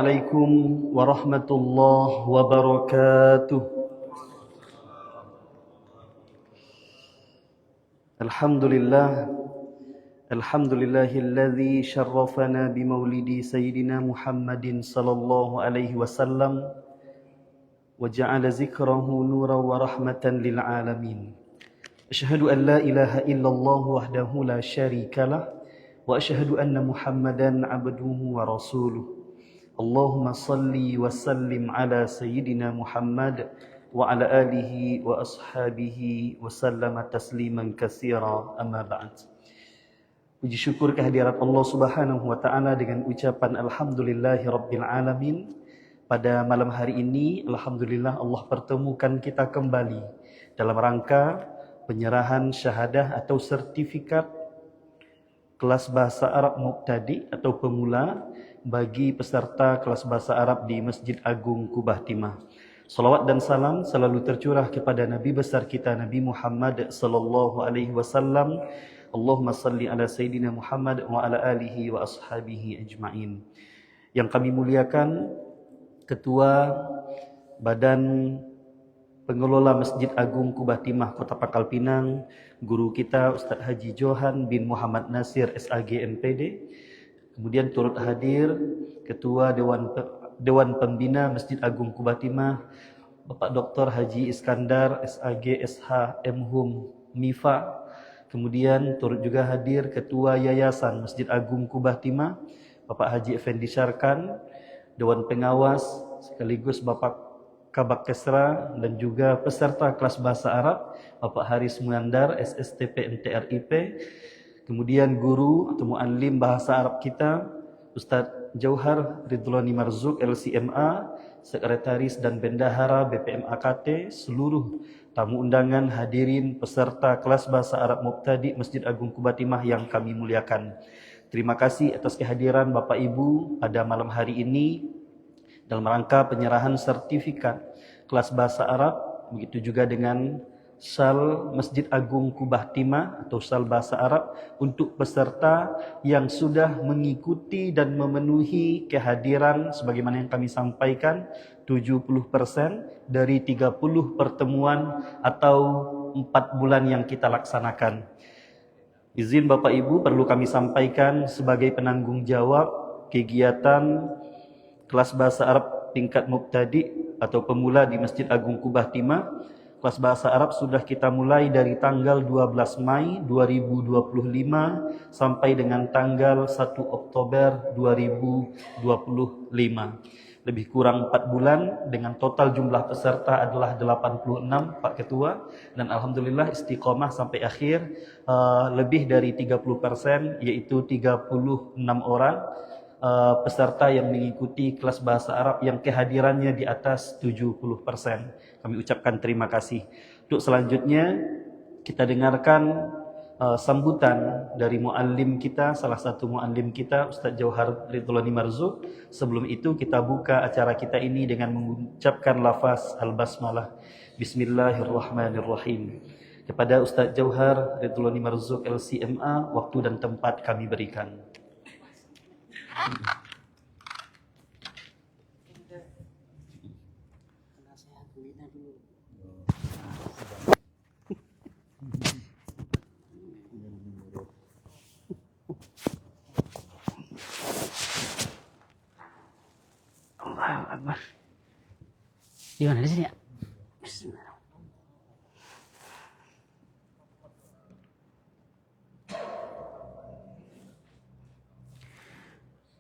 عليكم ورحمة الله وبركاته. الحمد لله الذي شرفنا بمولد سيدنا محمد صلى الله عليه وسلم وجعل ذكره نورا ورحمة للعالمين. أشهد أن لا إله إلا الله وحده لا شريك له وأشهد أن محمدا عبده ورسوله. اللهم صل وسلم على سيدنا محمد وعلى آله وأصحابه وسلم تسليما كثيرا. أما بعد. Puji syukur kehadirat Allah Subhanahu wa taala dengan ucapan alhamdulillahi rabbil alamin. Pada malam hari ini alhamdulillah Allah pertemukan kita kembali dalam rangka penyerahan syahadah atau sertifikat kelas bahasa Arab Mubtadi atau pemula bagi peserta kelas bahasa Arab di Masjid Agung Kubah Timah. Salawat dan salam selalu tercurah kepada Nabi besar kita Nabi Muhammad sallallahu alaihi wasallam. Allahumma salli ala Sayyidina Muhammad wa ala alihi wa ashabihi ajma'in. Yang kami muliakan Ketua Badan Pengelola Masjid Agung Kubah Timah Kota Pangkal Pinang, guru kita Ustaz Haji Johan bin Muhammad Nasir SAG MPD. Kemudian turut hadir Ketua Dewan Pembina Masjid Agung Kubah Timah Bapak Dr. Haji Iskandar SAG SH MHum MIFA. Kemudian turut juga hadir Ketua Yayasan Masjid Agung Kubah Timah Bapak Haji Effendi Syarkan, Dewan Pengawas sekaligus Bapak Kabak Kesra, dan juga peserta kelas bahasa Arab Bapak Haris Muandar SSTP MTRIP. Kemudian guru atau muallim bahasa Arab kita Ustadz Jauhar Ridlani Marzuk LCMA, Sekretaris dan Bendahara BPM AKT, seluruh tamu undangan, hadirin peserta kelas bahasa Arab Mubtadi Masjid Agung Kubah Timah yang kami muliakan. Terima kasih atas kehadiran Bapak Ibu pada malam hari ini dalam rangka penyerahan sertifikat kelas bahasa Arab, begitu juga dengan Sal Masjid Agung Kubah Timah atau Sal Bahasa Arab untuk peserta yang sudah mengikuti dan memenuhi kehadiran sebagaimana yang kami sampaikan 70% dari 30 pertemuan atau 4 bulan yang kita laksanakan. Izin Bapak Ibu perlu kami sampaikan sebagai penanggung jawab kegiatan kelas bahasa Arab tingkat mubtadi atau pemula di Masjid Agung Kubah Timah. Kelas bahasa Arab sudah kita mulai dari tanggal 12 Mei 2025 sampai dengan tanggal 1 Oktober 2025. Lebih kurang 4 bulan dengan total jumlah peserta adalah 86 Pak Ketua, dan alhamdulillah istiqomah sampai akhir lebih dari 30%, yaitu 36 orang peserta yang mengikuti kelas bahasa Arab yang kehadirannya di atas 70%. Kami ucapkan terima kasih. Untuk selanjutnya kita dengarkan sambutan dari muallim kita, salah satu muallim kita Ustaz Jauhar Ridlani Marzuk. Sebelum itu kita buka acara kita ini dengan mengucapkan lafaz al-basmalah. Bismillahirrahmanirrahim. Kepada Ustaz Jauhar Ridlani Marzuk LCMA, waktu dan tempat kami berikan. Allahu Akbar. Di mana di sini ya? Bismillah.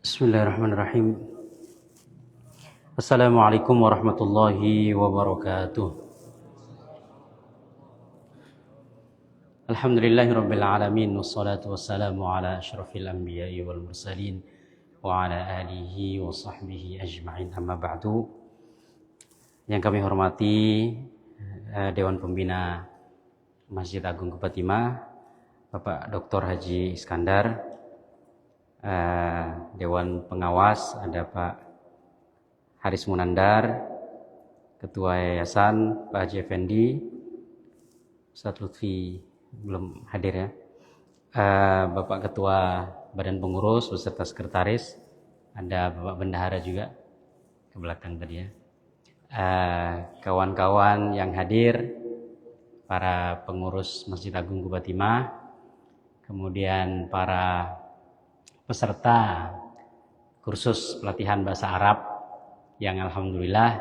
Bismillahirrahmanirrahim. Assalamualaikum warahmatullahi wabarakatuh. Alhamdulillahirabbil alamin wassalatu wassalamu ala asyrafil anbiya'i wal mursalin wa ala alihi wa sahbihi ajma'in, amma ba'du. Yang kami hormati Dewan Pembina Masjid Agung Kubah Timah Bapak Dr. Haji Iskandar, Dewan Pengawas ada Pak Haris Munandar, Ketua Yayasan Pak Haji Effendi, Ustaz Lutfi belum hadir ya, Bapak Ketua Badan Pengurus beserta Sekretaris, ada Bapak Bendahara juga, ke belakang tadi ya. Kawan-kawan yang hadir, para pengurus Masjid Agung Quba Timah, kemudian para peserta kursus pelatihan bahasa Arab yang alhamdulillah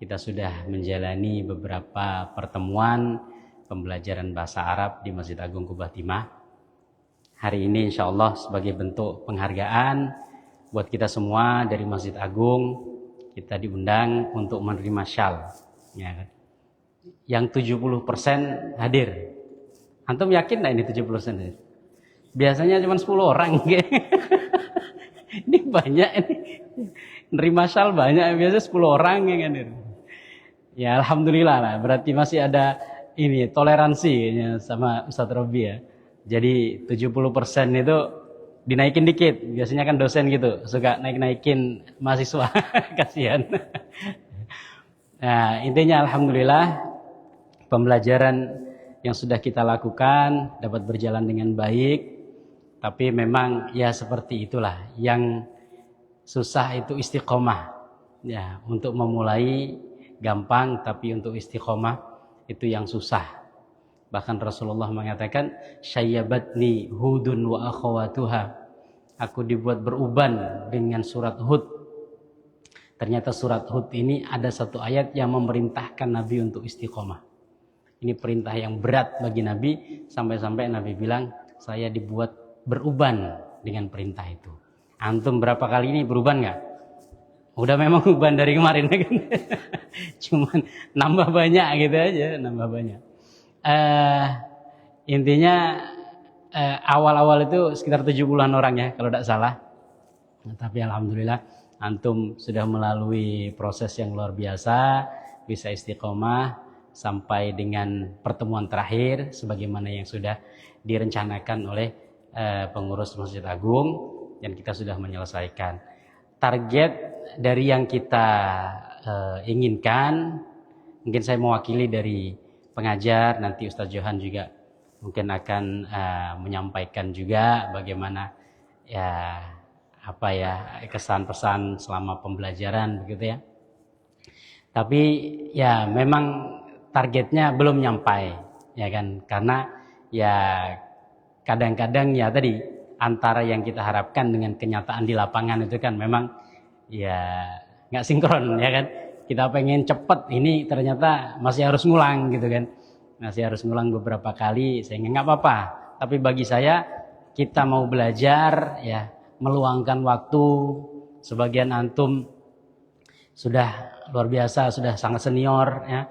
kita sudah menjalani beberapa pertemuan pembelajaran bahasa Arab di Masjid Agung Quba Timah. Hari ini insya Allah sebagai bentuk penghargaan buat kita semua dari Masjid Agung, kita diundang untuk menerima syal. Ya, yang 70% hadir. Antum yakin nggak ini 70% hadir? Biasanya cuma 10 orang. Ini banyak ini. Nerima syal banyak, biasanya 10 orang yang hadir. Ya alhamdulillah lah, berarti masih ada ini toleransi sama Ustadz Robi ya. Jadi 70% itu dinaikin dikit. Biasanya kan dosen gitu, suka naik-naikin mahasiswa. Kasihan. Nah, intinya alhamdulillah pembelajaran yang sudah kita lakukan dapat berjalan dengan baik. Tapi memang ya seperti itulah, yang susah itu istiqomah. Ya, untuk memulai gampang, tapi untuk istiqomah itu yang susah. Bahkan Rasulullah mengatakan, syayyabatni Hudun wa akhawatuha. Aku dibuat beruban dengan surat Hud. Ternyata surat Hud ini ada satu ayat yang memerintahkan Nabi untuk istiqomah. Ini perintah yang berat bagi Nabi, sampai-sampai Nabi bilang, saya dibuat beruban dengan perintah itu. Antum berapa kali ini beruban nggak? Udah memang uban dari kemarin kan? Cuman nambah banyak gitu aja, nambah banyak. Intinya awal-awal itu sekitar 70-an orang ya kalau tidak salah. Tapi alhamdulillah antum sudah melalui proses yang luar biasa, bisa istiqomah sampai dengan pertemuan terakhir sebagaimana yang sudah direncanakan oleh pengurus Masjid Agung, dan kita sudah menyelesaikan target dari yang kita inginkan. Mungkin saya mewakili dari pengajar, nanti Ustadz Johan juga mungkin akan menyampaikan juga bagaimana ya apa ya kesan pesan selama pembelajaran begitu ya. Tapi ya memang targetnya belum nyampai ya kan, karena ya kadang-kadang ya tadi antara yang kita harapkan dengan kenyataan di lapangan itu kan memang ya nggak sinkron ya kan. Kita pengen cepet, ini ternyata masih harus ngulang gitu kan. Masih harus ngulang beberapa kali, sehingga nggak apa-apa. Tapi bagi saya, kita mau belajar, ya meluangkan waktu. Sebagian antum sudah luar biasa, sudah sangat senior ya.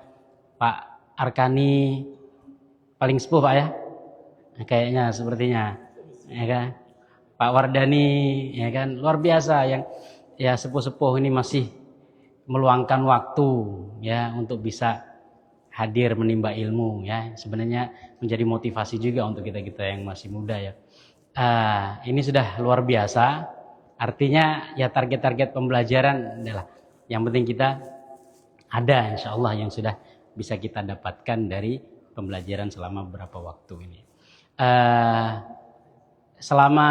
Pak Arkani paling sepuh Pak ya. Kayaknya sepertinya ya kan. Pak Wardani ya kan, luar biasa yang ya sepuh-sepuh ini masih meluangkan waktu ya untuk bisa hadir menimba ilmu ya. Sebenarnya menjadi motivasi juga untuk kita-kita yang masih muda ya. Ini sudah luar biasa. Artinya ya target-target pembelajaran adalah yang penting kita ada insya Allah yang sudah bisa kita dapatkan dari pembelajaran selama beberapa waktu ini. Selama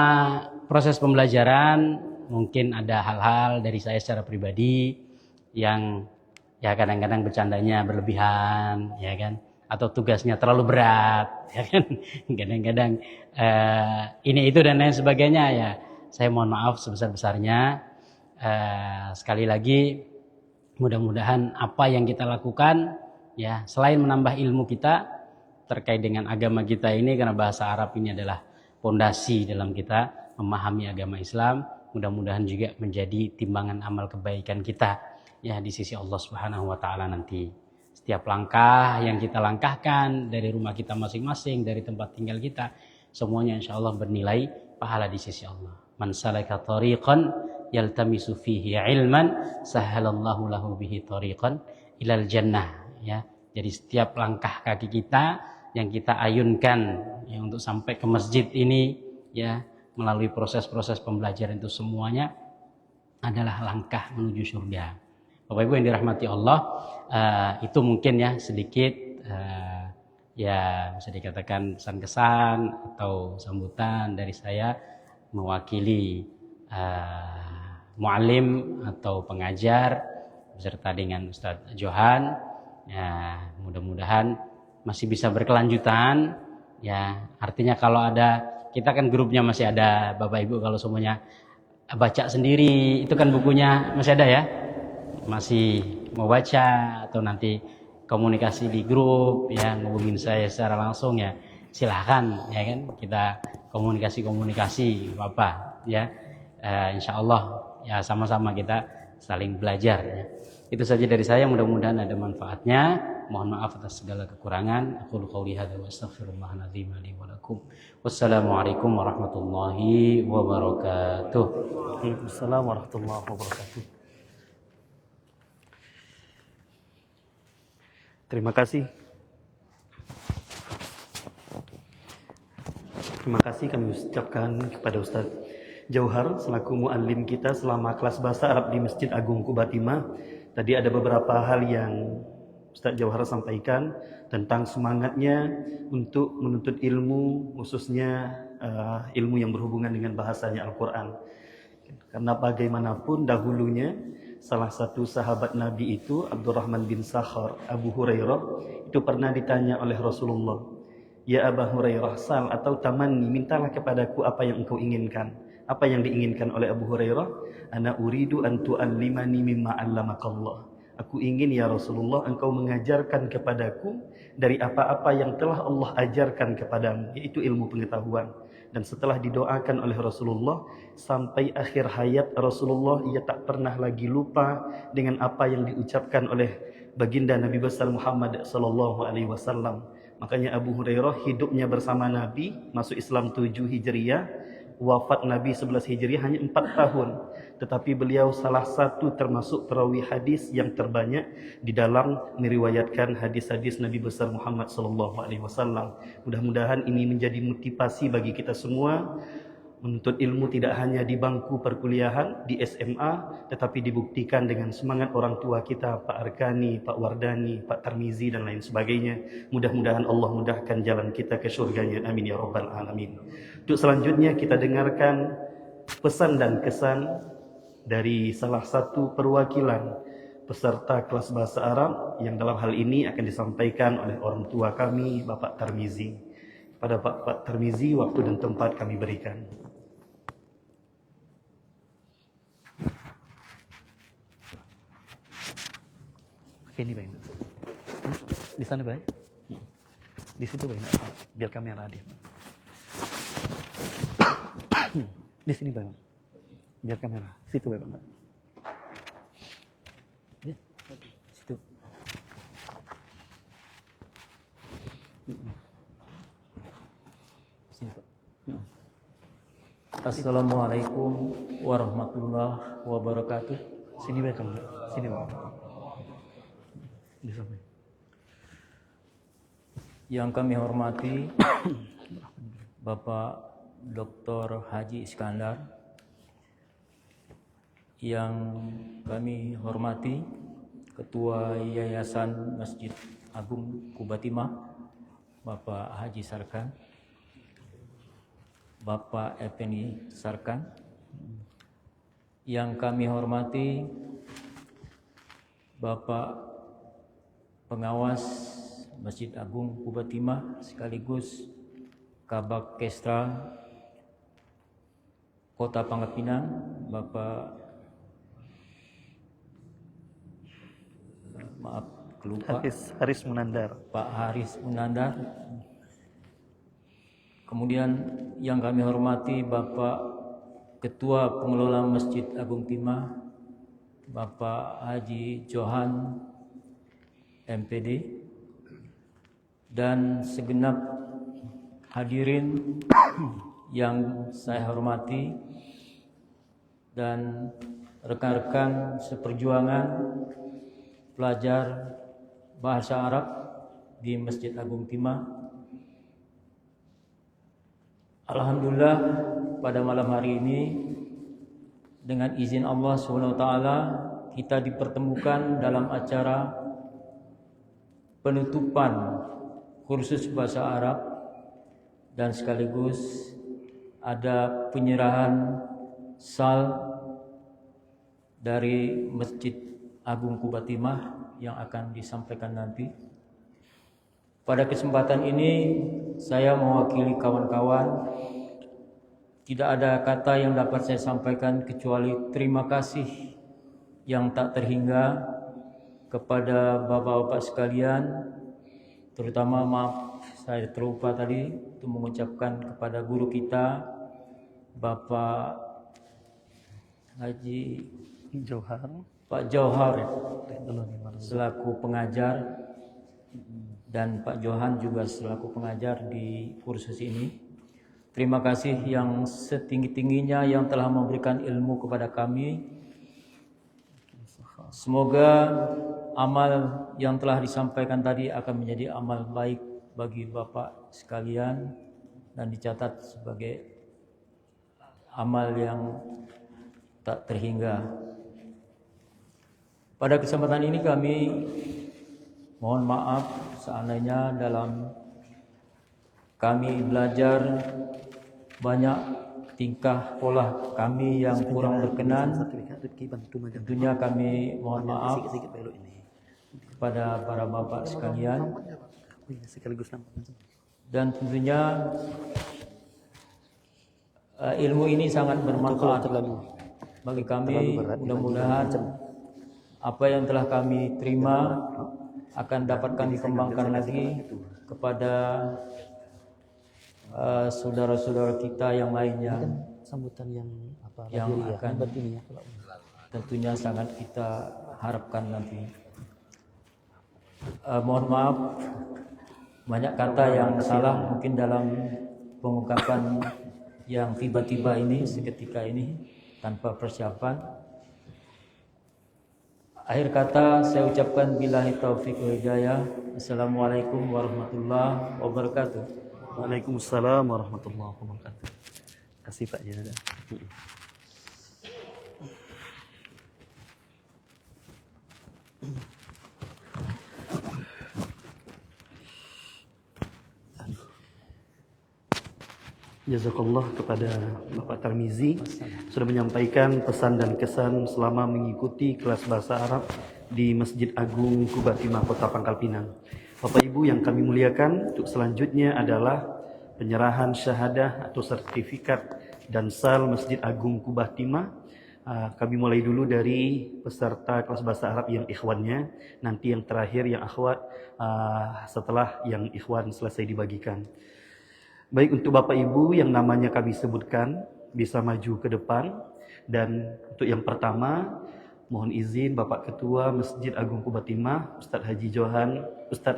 proses pembelajaran mungkin ada hal-hal dari saya secara pribadi yang ya kadang-kadang bercandanya berlebihan ya kan, atau tugasnya terlalu berat ya kan, kadang-kadang ini itu dan lain sebagainya ya. Saya mohon maaf sebesar-besarnya. Sekali lagi mudah-mudahan apa yang kita lakukan ya selain menambah ilmu kita terkait dengan agama kita ini, karena bahasa Arab ini adalah pondasi dalam kita memahami agama Islam, mudah-mudahan juga menjadi timbangan amal kebaikan kita ya di sisi Allah Subhanahu wa taala nanti. Setiap langkah yang kita langkahkan dari rumah kita masing-masing, dari tempat tinggal kita, semuanya insyaallah bernilai pahala di sisi Allah. Man salaka tariqan yaltamisu fihi ilman sahalallahu lahu bihi tariqan ilal jannah ya. Jadi setiap langkah kaki kita yang kita ayunkan ya untuk sampai ke masjid ini ya, melalui proses-proses pembelajaran itu semuanya adalah langkah menuju surga. Bapak Ibu yang dirahmati Allah, itu mungkin ya sedikit ya bisa dikatakan pesan-kesan atau sambutan dari saya mewakili muallim atau pengajar beserta dengan Ustadz Johan. Ya, mudah-mudahan masih bisa berkelanjutan. Ya, artinya kalau ada, kita kan grupnya masih ada Bapak Ibu, kalau semuanya baca sendiri, itu kan bukunya masih ada ya. Masih mau baca atau nanti komunikasi di grup ya, ngubungin saya secara langsung ya, silahkan ya kan, kita komunikasi apa ya. Insya Allah ya, sama-sama kita saling belajar ya. Itu saja dari saya, mudah-mudahan ada manfaatnya. Mohon maaf atas segala kekurangan. Aqulu qouli hadza wa astaghfirullahal azim li wa lakum. Wassalamualaikum warahmatullahi wabarakatuh. Waalaikumsalam warahmatullahi wabarakatuh. Terima kasih. Terima kasih kami ucapkan kepada Ustadz Jauhar selaku muallim kita selama kelas bahasa Arab di Masjid Agung Qubatimah. Tadi ada beberapa hal yang Ustadz Jauhar sampaikan tentang semangatnya untuk menuntut ilmu, khususnya ilmu yang berhubungan dengan bahasanya Al-Quran. Karena bagaimanapun dahulunya salah satu sahabat Nabi itu Abdurrahman bin Sakhar, Abu Hurairah, itu pernah ditanya oleh Rasulullah, "Ya Abu Hurairah, sal atau tamanni, mintalah kepadaku apa yang engkau inginkan." Apa yang diinginkan oleh Abu Hurairah? "Ana uridu an tu'allimani mimma 'allamakallah." Aku ingin ya Rasulullah, engkau mengajarkan kepadaku dari apa-apa yang telah Allah ajarkan kepadamu, yaitu ilmu pengetahuan. Dan setelah didoakan oleh Rasulullah sampai akhir hayat Rasulullah, ia tak pernah lagi lupa dengan apa yang diucapkan oleh baginda Nabi besar Muhammad sallallahu alaihi wasallam. Makanya Abu Hurairah hidupnya bersama Nabi, masuk Islam 7 Hijriah, wafat Nabi 11 Hijriah hanya 4 tahun. Tetapi beliau salah satu termasuk perawi hadis yang terbanyak di dalam meriwayatkan hadis-hadis Nabi besar Muhammad sallallahu alaihi wasallam. Mudah-mudahan ini menjadi motivasi bagi kita semua menuntut ilmu tidak hanya di bangku perkuliahan, di SMA, tetapi dibuktikan dengan semangat orang tua kita, Pak Arkani, Pak Wardani, Pak Tarmizi, dan lain sebagainya. Mudah-mudahan Allah mudahkan jalan kita ke surganya. Amin ya rabbal alamin. Untuk selanjutnya kita dengarkan pesan dan kesan dari salah satu perwakilan peserta kelas bahasa Arab yang dalam hal ini akan disampaikan oleh orang tua kami, Bapak Tarmizi. Pada Pak Tarmizi, waktu dan tempat kami berikan. Ini baik. Di sana baik. Di situ baik. Biar kamera hadir. Di sini baik. Biar kamera. Situ baik. Ya. Situ. Sini, Pak. Assalamualaikum warahmatullahi wabarakatuh. Sini baik kamera. Sini baik. Di sana. Yang kami hormati Bapak Dr. Haji Iskandar, yang kami hormati Ketua Yayasan Masjid Agung Qubatimah Bapak Haji Sarkan, Bapak Effendi Sarkan, yang kami hormati Bapak Pengawas Masjid Agung Qubatimah sekaligus Kabak Kestra Kota Pangkal Pinang, Bapak kelupa Haris Munandar. Pak Haris Munandar. Kemudian yang kami hormati Bapak Ketua Pengelola Masjid Agung Timah, Bapak Haji Johan MPD, dan segenap hadirin yang saya hormati dan rekan-rekan seperjuangan pelajar bahasa Arab di Masjid Agung Timah. Alhamdulillah pada malam hari ini dengan izin Allah SWT kita dipertemukan dalam acara penutupan kursus bahasa Arab dan sekaligus ada penyerahan sal dari Masjid Agung Quba Timah yang akan disampaikan nanti. Pada kesempatan ini saya mewakili kawan-kawan. Tidak ada kata yang dapat saya sampaikan kecuali terima kasih yang tak terhingga kepada bapak-bapak sekalian, terutama maaf saya terlupa tadi untuk mengucapkan kepada guru kita Bapak Haji Johar Pak Johar selaku pengajar dan Pak Johan juga selaku pengajar di kursus ini. Terima kasih yang setinggi-tingginya yang telah memberikan ilmu kepada kami. Semoga amal yang telah disampaikan tadi akan menjadi amal baik bagi Bapak sekalian dan dicatat sebagai amal yang tak terhingga. Pada kesempatan ini kami mohon maaf seandainya dalam kami belajar banyak tingkah pola kami yang kurang berkenan. Tentunya kami mohon maaf kepada para bapak sekalian. Dan tentunya ilmu ini sangat bermanfaat bagi kami. Mudah-mudahan apa yang telah kami terima akan dapat kami kembangkan lagi kepada saudara-saudara kita yang lainnya sambutan yang apa yang akan tentunya sangat kita harapkan nanti. Mohon maaf banyak kata yang salah mungkin dalam pengungkapan yang tiba-tiba ini seketika ini tanpa persiapan. Akhir kata saya ucapkan billahi taufiq wal hidayah. Assalamualaikum warahmatullahi wabarakatuh. Waalaikumsalam warahmatullahi wabarakatuh. Kasih Pak Jenada. Jazakallah kepada Bapak Tarmizi sudah menyampaikan pesan dan kesan selama mengikuti kelas bahasa Arab di Masjid Agung Quba Timah Kota Pangkal Pinang. Bapak Ibu yang kami muliakan, untuk selanjutnya adalah penyerahan syahadah atau sertifikat dan sal Masjid Agung Quba Timah. Kami mulai dulu dari peserta kelas bahasa Arab yang ikhwannya, nanti yang terakhir yang akhwat setelah yang ikhwan selesai dibagikan. Baik, untuk Bapak Ibu yang namanya kami sebutkan bisa maju ke depan. Dan untuk yang pertama, mohon izin Bapak Ketua Masjid Agung Quba Timah, Ustadz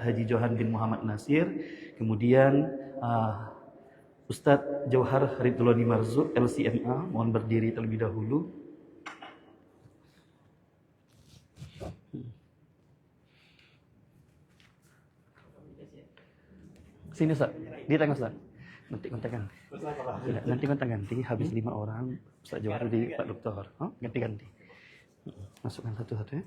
Haji Johan bin Muhammad Nasir. Kemudian Ustadz Jauhar Ridloni Marzuq LCMA, mohon berdiri terlebih dahulu. Sini Ustadz, di tengah Ustadz. Nanti kontak-ganti. Nanti kontak-ganti, habis 5 orang, Ustaz Jauhar di Pak Doktor. Ganti-ganti. Masukkan satu-satu ya.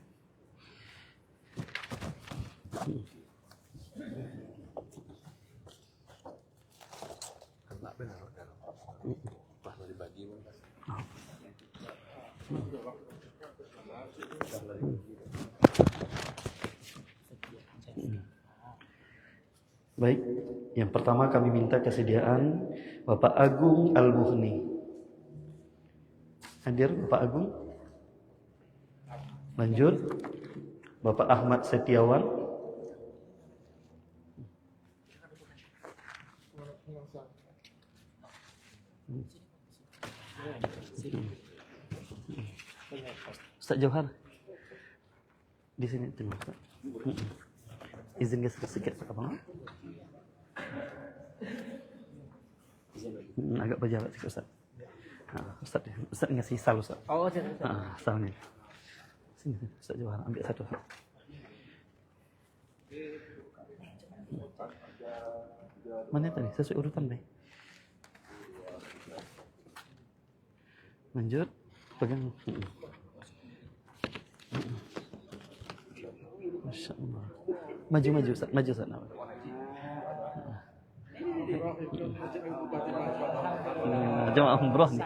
Baik, yang pertama kami minta kesediaan Bapak Agung Al-Muhni. Hadir Bapak Agung. Lanjut, Bapak Ahmad Setiawan. Ustaz Jauhar. Di sini terima kasih. Izin geser sedikit Pak Abang. Agak berjarak sikit Ustaz. Ustaz ngasih sal Ustaz. Oh, salnya. Sini Ustaz Jauhar ambil satu. Mana tadi? Sesuai urutan deh. Lanjut, pegang. Masya Allah. Maju Ustaz, maju Ustaz. Jemaah umroh nih.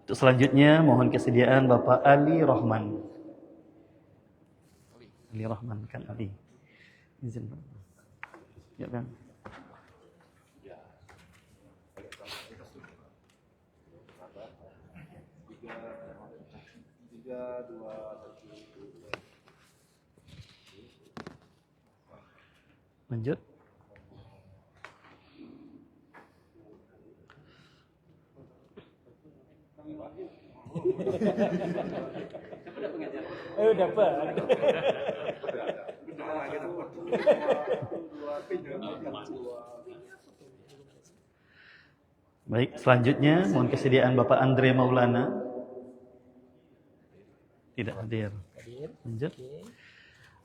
Untuk selanjutnya mohon kesediaan Bapak Ali Rahman. Ali Rahman kan Ali. Izin Pak. Ya kan. Lanjut. Dapat. Baik, selanjutnya mohon kesediaan Bapak Andre Maulana. Tidak hadir. Lanjut.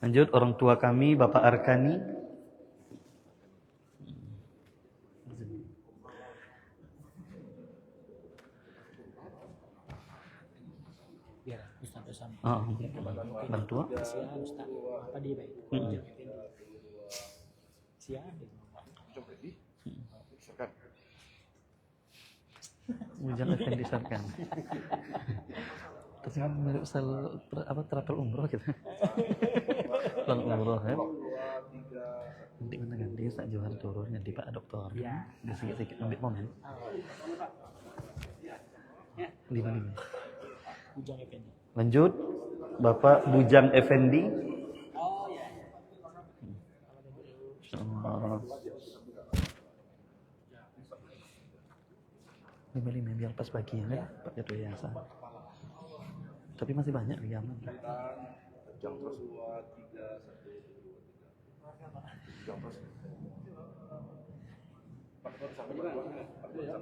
Lanjut orang tua kami Bapak Arkani. Biar Ustaz bersama. Oh, bantu. Ustaz. Apa dia baik? Siap. Jangan akan disarkan. Terus kan terapel umroh kita. Pulang umroh kan. Nanti mana ganti Ustaz Johar turun ganti Pak Doktor. Ya. Sikit-sikit ambil momen. 5. Bujang Effendi. Lanjut Bapak Bujang Effendi. Oh ya. Lima biar pas bagian ya Pak Ketua Yayasan. Tapi masih banyak di aman.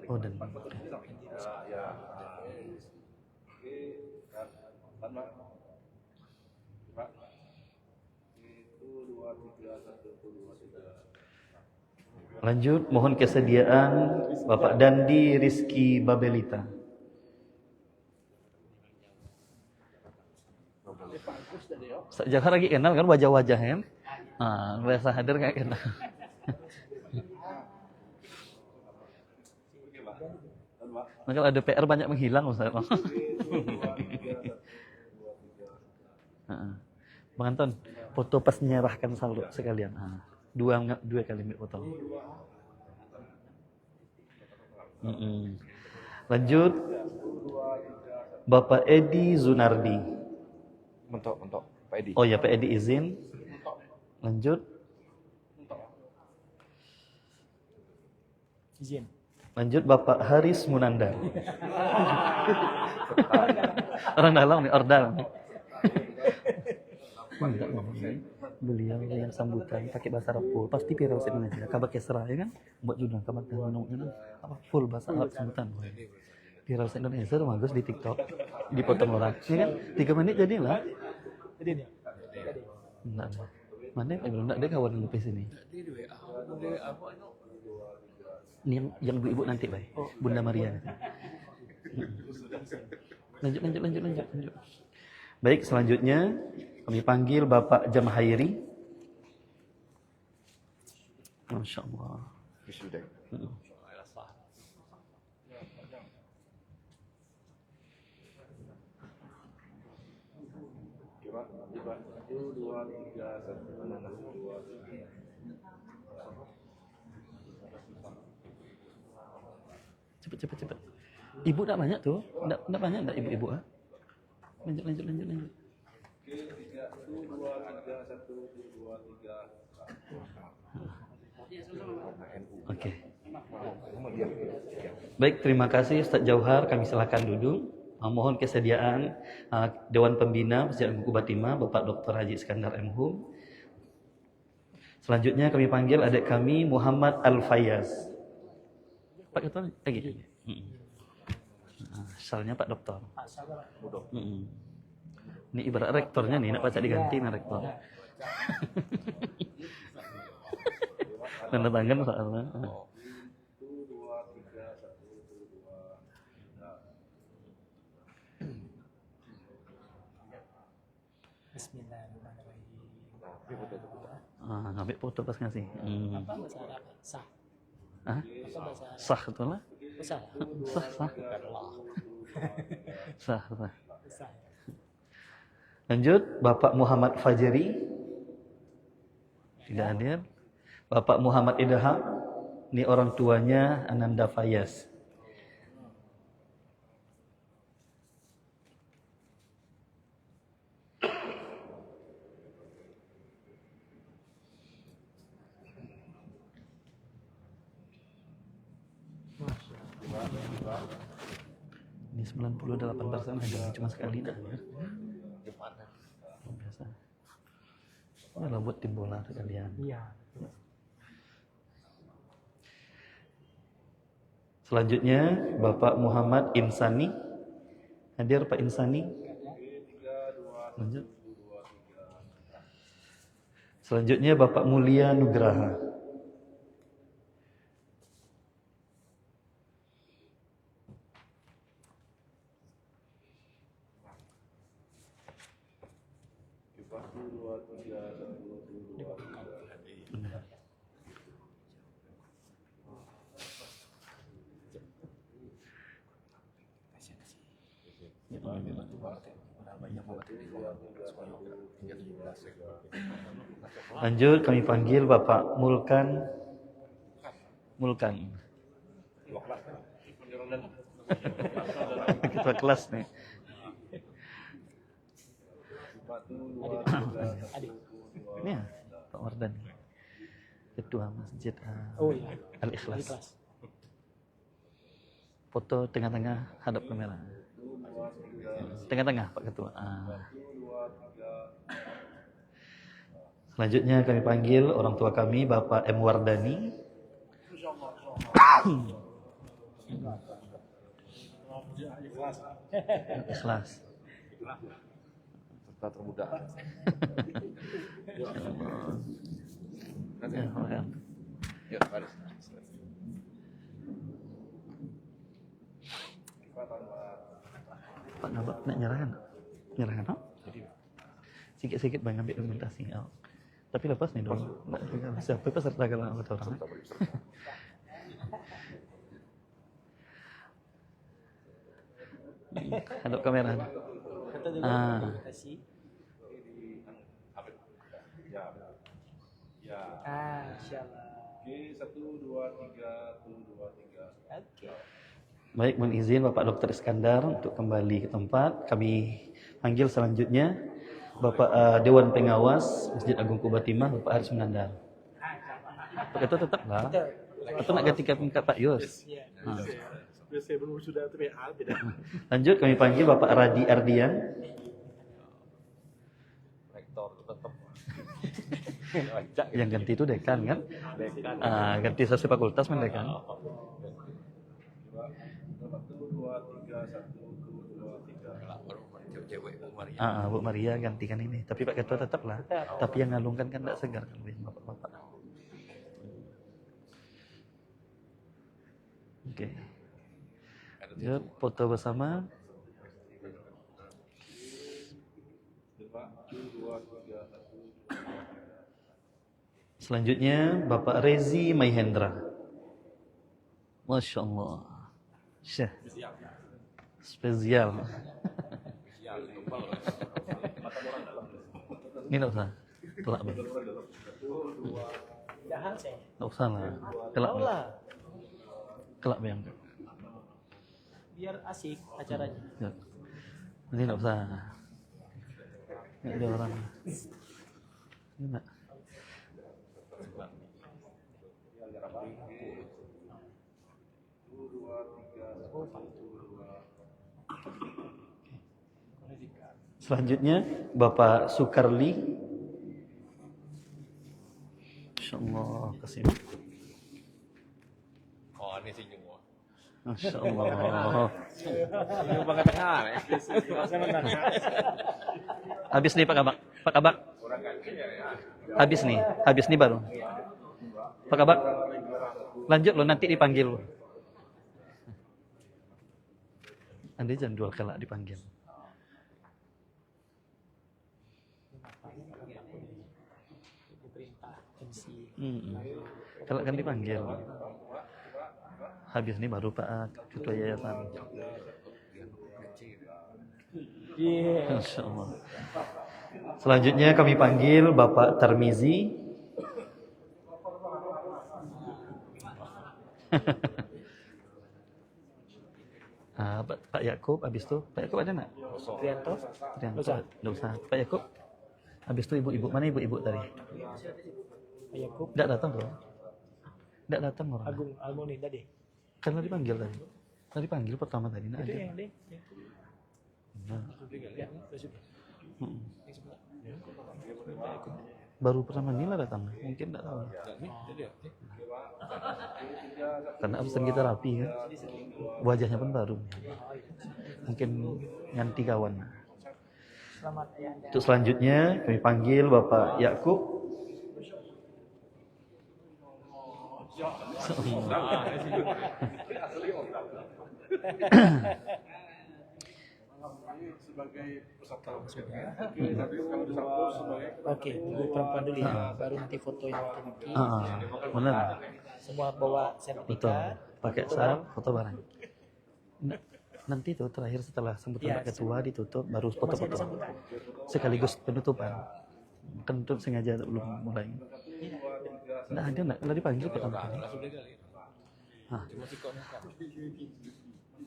Oh dan lanjut mohon kesediaan Bapak Dandi Rizky Babelita. Sejak lagi kenal kan wajah-wajahnya. Ah, biasa hadir kayak kenal. Nah, kalau ada PR banyak menghilang Ustaz. Bang Anton, foto pas menyerahkan saldo sekalian. Dua kali ambil foto. Lanjut Bapak Edi Zunardi. Mentok, Pak Edi. Oh ya Pak Edi izin. Lanjut. Izin. Lanjut Bapak Haris Munandar. Orang dalam nih, ordal. Beliau yang sambutan pakai bahasa Arab full, pasti viral di Indonesia. Kabar Kesra ya kan? Buat judul kabar minumnya apa full bahasa Arab sambutan. Viral di Indonesia bagus di TikTok, dipotong orang. Ya kan? 3 menit jadilah. Jadi ya. Enggak. Mana belum ada kawan lebih sini. Ini yang ibu-ibu nanti, Bay. Bunda Maria. Lanjut. Baik, selanjutnya kami panggil Bapak Jamhairi. Masya Allah. Cepet. Ibu tak banyak tuh, tak banyak tak ibu-ibu ah. Lanjut. Oke. Baik, terima kasih Ustaz Jauhar, kami silakan duduk. Mohon kesediaan Dewan Pembina Masjid Agung Kubatimah Bapak Dr. Haji Iskandar M.Hum. Selanjutnya kami panggil adik kami Muhammad Al-Fayyaz. Pak Ketua lagi. Asalnya Pak Doktor. Ini ibarat rektornya nih, nak baca diganti nih rektor. Tanda tangan soalnya. Bismillahirrahmanirrahim. Ngambil foto pas ngasih. Apa bahasa Arab? Sah. Hah? Apa bahasa Arab? Sah betul lah. Sah. Sah. Bukanlah. Sah. Lanjut, Bapak Muhammad Fajri. Tidak hadir. Bapak Muhammad Idham. Ini orang tuanya Ananda Fayaz. Ini 98% aja, cuma sekali dah ya. Biasa. Malah buat tim bola sekalian. Iya. Selanjutnya Bapak Muhammad Insani. Hadir Pak Insani? Lanjut. Selanjutnya Bapak Mulia Nugraha. Lanjut kami panggil Bapak Mulkan. Ketua kelas nih. Ini ya, Pak Wardan. Ketua Masjid Al-Ikhlas. Foto tengah-tengah hadap kamera. Tengah-tengah Pak Ketua. Selanjutnya kami panggil orang tua kami Bapak M. Wardani. Ikhlas. Serta termuda. Yuk, baris. Pak Nabak nak nyerahkan? Nyerahkan no? Sikit-sikit bang ambil dokumentasi. Oh. Tapi lepas nih dong. Siapa peserta kalau kata orang? Hadap kamera. Insyaallah. Oke, 1, 2, 3, 1, 2, 3. Oke. Baik, mohon izin Bapak Dr. Iskandar untuk kembali ke tempat. Kami panggil selanjutnya Bapak Dewan Pengawas Masjid Agung Qubatimah Bapak Haris Menandar. Pak Ketua tetaplah. Atau nak ganti Pak Yus? Saya belum sudah terlihat tidak. Lanjut kami panggil Bapak Radi Ardian. Rektor tetap. Yang ganti itu dekan kan? Ganti sesuai fakultas kan dekan. 1, 2, 3, 1, 2, 3. Bu Maria gantikan ini. Tapi Pak Ketua tetaplah. Tapi yang ngalungkan kan tidak segar kan Bapak-bapak. Oke. Yuk, foto bersama. 2, 3, 1. Selanjutnya Bapak Rezi Maihendra. Masya Allah. Syah. Spesial. Ini tak usah. Kelak bang. Tak usah lah. Kelak bang. Kelak bang. Biar asik acaranya. Ya. Ini tak usah. Ini ada orang. Ini nak. Selanjutnya Bapak Sukarli. Insyaallah kesini. Oh, ini senyum. Masya Allah. Senyum banget tengah. Habis nih Pak Kabak. Pak Kabak. Habis nih baru. Pak Kabak. Lanjut lo nanti dipanggil. Anda jangan dua kali dipanggil. Kalau kan dipanggil. Habis ini baru Pak Ketua Yayasan. Iya. Masya Allah. Selanjutnya kami panggil Bapak Tarmizi. Pak Yakub, habis itu Pak Yakub ada nggak? Trianto. Nggak usah. Pak Yakub. Habis itu ibu-ibu, mana ibu-ibu tadi? Yakub. Nggak datang bro. Nggak datang orang. Agung nih tadi. Kan tadi panggil tadi. Tadi panggil pertama tadi. Nggak Itu ada. yang deh. Nah. Ya, udah sudah. Mm. Baru pertama Nila datang, mungkin nggak tahu. Karena absen kita rapi kan, wajahnya pun baru. Mungkin ganti kawan. Selamat ya Anda. Untuk selanjutnya kami panggil Bapak Yakub. Sebagai peserta. Kalau disambut sebagai Oke, ibu perempuan dulu ya. Baru nanti foto yang laki-laki. Benar, Semua bawa betul. sertifikat. Pakai sarung, foto bareng. Nanti tuh terakhir setelah sambutan Ya, Pak Ketua ditutup, baru Masih ada foto-foto. sambutan. Sekaligus penutupan. Kentut sengaja belum mulai. Nggak ada, nggak dipanggil pertama kali.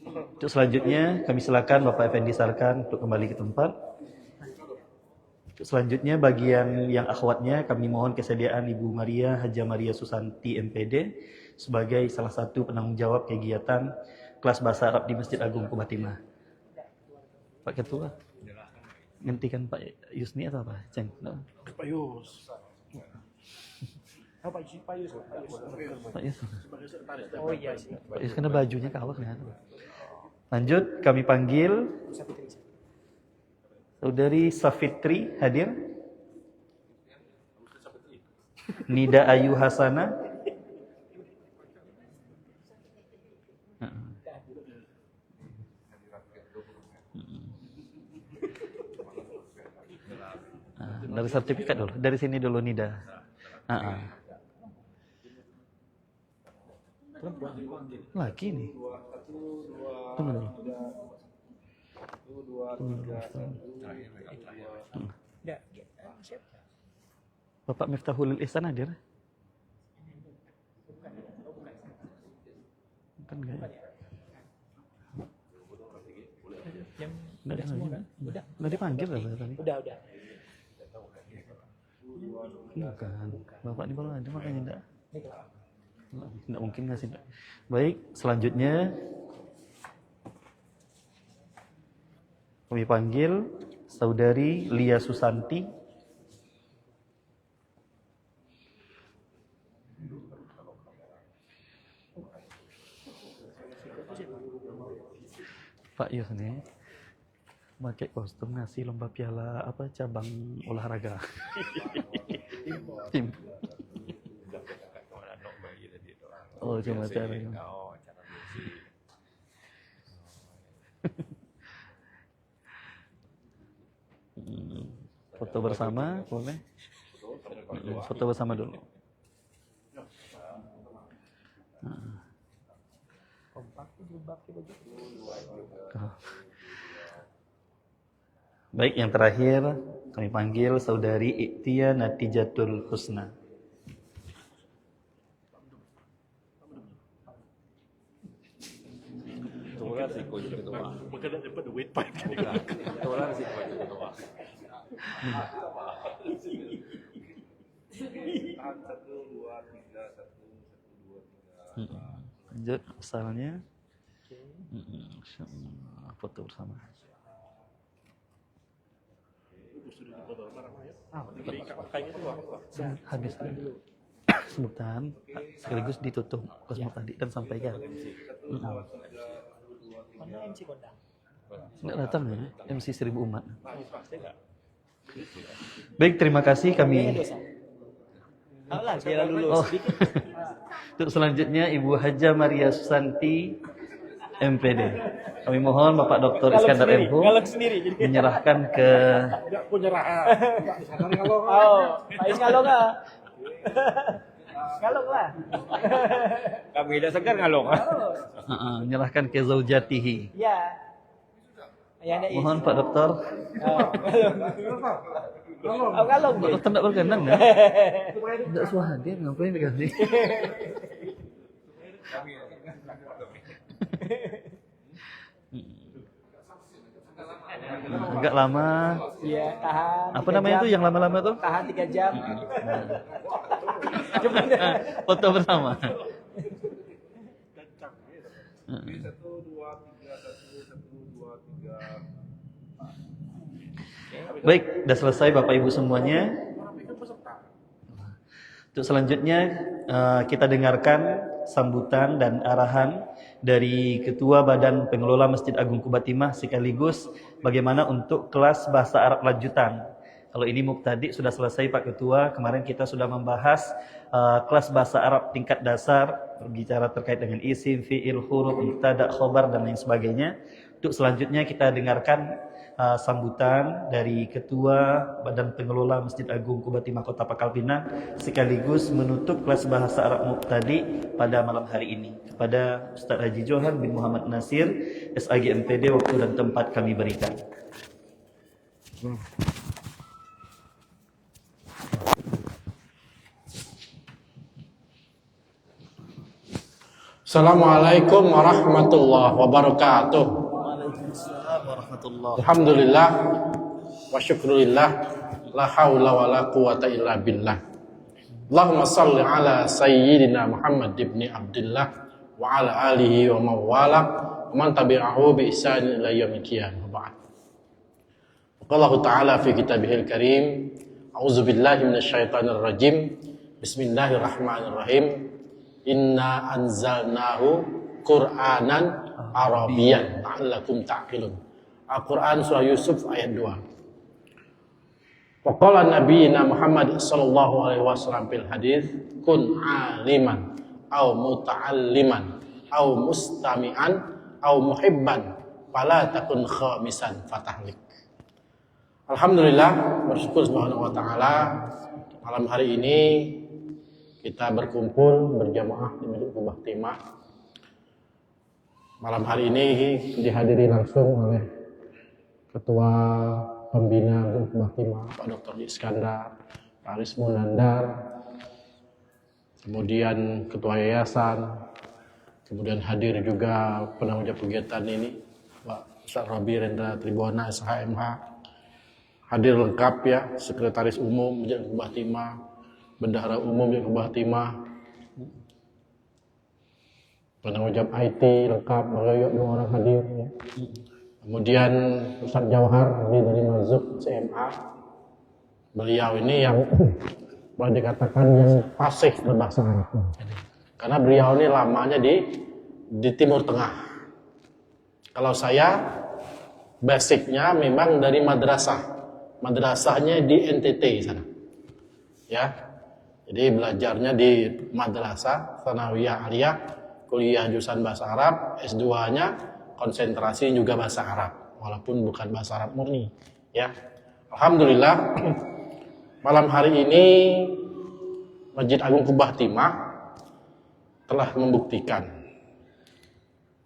Untuk selanjutnya kami silakan Bapak Effendi Sarkan untuk kembali ke tempat. Untuk selanjutnya bagian yang akhwatnya kami mohon kesediaan Ibu Maria Haja Maria Susanti MPD sebagai salah satu penanggung jawab kegiatan kelas bahasa Arab di Masjid Agung Kubatimah. Pak Ketua, gantikan Pak Yusni atau apa? Ceng? Pak Yus. Pak Yus. Pak Yus. Oh iya sih. Pak Yus karena bajunya kawat ternyata. Lanjut kami panggil Saudari Safitri hadir. Nida Ayu Hasana. Dari sertifikat dulu, dari sini dulu Nida. Lagi nih. Tunggu dulu. Ya, siapa? Bapak Miftahul Ihsan hadir? Bukan enggak ya? Yang Nggak udah semua kan? Udah. Nggak dipanggil lah tadi. Udah. Bukan. Bapak ini baru ada makanya enggak mungkin ngasih. Baik, selanjutnya kami panggil Saudari Lia Susanti. Pak Yus nih pakai kostum ngasih lomba piala apa cabang olahraga. Tim. Oh, cuma cara itu. Foto bersama boleh? Foto bersama dulu. Baik, yang terakhir kami panggil Saudari Iktia Natijatul Husna. Kebetulan sih kau jadi ketua. Bukan dapat duit Pak. Kebetulan sih kau jadi ketua. Tahan 1, 2, 3, 1, 2, 3. Lanjut asalnya. Insyaallah, foto bersama. Habis dulu. Sebutan sekaligus ditutup kosmo tadi dan sampaikan. Mana MC kondang? Nggak datang ya, MC 1000 umat. Baik, terima kasih kami. Alah, biar lulus sedikit. Untuk selanjutnya Ibu Haja Maria Susanti MPD. Kami mohon Bapak Dr. Iskandar MH Ngalok sendiri. menyerahkan ke Tidak punya raha. Oh, Pak Is ngalok ah. Ngalok lah. Kami tidak segar ngalong. menyerahkan ke zaujatihi. Ya. Ya, ada Mohon Pak Dokter. Oh, kalau Pak Dokter tidak berkenan ya? Tidak suah hadir, ngapain diganti? Agak lama. Iya, tahan. Apa 3 namanya jam. itu yang lama-lama tuh? Tahan 3 jam. Foto bersama. 1, 2, 3, 1, 1, 2, 3. Baik, sudah selesai Bapak Ibu semuanya. Untuk selanjutnya kita dengarkan sambutan dan arahan dari Ketua Badan Pengelola Masjid Agung Quba Timah sekaligus bagaimana untuk kelas bahasa Arab lanjutan. Kalau ini mubtadi sudah selesai Pak Ketua, kemarin kita sudah membahas kelas bahasa Arab tingkat dasar, berbicara terkait dengan isim, fi'il, huruf, mubtada, khobar dan lain sebagainya. Untuk selanjutnya kita dengarkan sambutan dari Ketua Badan Pengelola Masjid Agung Quba Timah Kota Pangkal Pinang sekaligus menutup kelas bahasa Arab mubtadi pada malam hari ini. Kepada Ustaz Haji Johan bin Muhammad Nasir, SAG MPD, waktu dan tempat kami berikan. Assalamualaikum warahmatullahi wabarakatuh. Waalaikumsalam warahmatullahi. Alhamdulillah wa syukurillah, la haula wa la quwata illa billah. Allahumma salli ala sayyidina Muhammad ibn Abdullah wa ala alihi wa mawala wa man tabi'ahu bi ihsan ila yaumil qiyamah. Ba'd. Allah Ta'ala fi kitabihil karim, a'udzu billahi minasyaitonir rajim. Bismillahirrahmanirrahim. Inna anzalnahu Qur'anan Arabiyan la'allakum ta'qilun. Al-Quran surah Yusuf ayat 2. Waqala nabiyina Muhammad sallallahu alaihi wasallam fil hadis, kun aliman aw muta'alliman aw mustami'an aw muhibban fala takun khamisan fatahlik. Alhamdulillah, bersyukur subhanahu wa ta'ala, malam hari ini kita berkumpul berjamaah di Masjid Quba Timah. Malam hari ini dihadiri langsung oleh Ketua Pembina Quba Timah, Pak Dr. Iskandar, Pak Aris Munandar, kemudian Ketua Yayasan, kemudian hadir juga penanggung jawab kegiatan ini, Pak Ustaz Robi Rendra Tribona, SHMH, hadir lengkap ya, Sekretaris Umum Masjid Quba Timah, Bendahara Umum Masjid Quba Timah, penanggung jawab IT lengkap, Baroyok 2 orang hadir ya. Kemudian Ustaz Jauhar hadir dari Mazuk CMA. Beliau ini yang boleh dikatakan yang fasih berbahasa Arab. Karena beliau ini lamanya di Timur Tengah. Kalau saya basicnya memang dari madrasah. Madrasahnya di NTT sana. Ya. Jadi belajarnya di madrasah Tsanawiyah Aliyah, kuliah jurusan bahasa Arab, S2-nya konsentrasi juga bahasa Arab, walaupun bukan bahasa Arab murni. Ya, alhamdulillah malam hari ini Masjid Agung Quba Timah telah membuktikan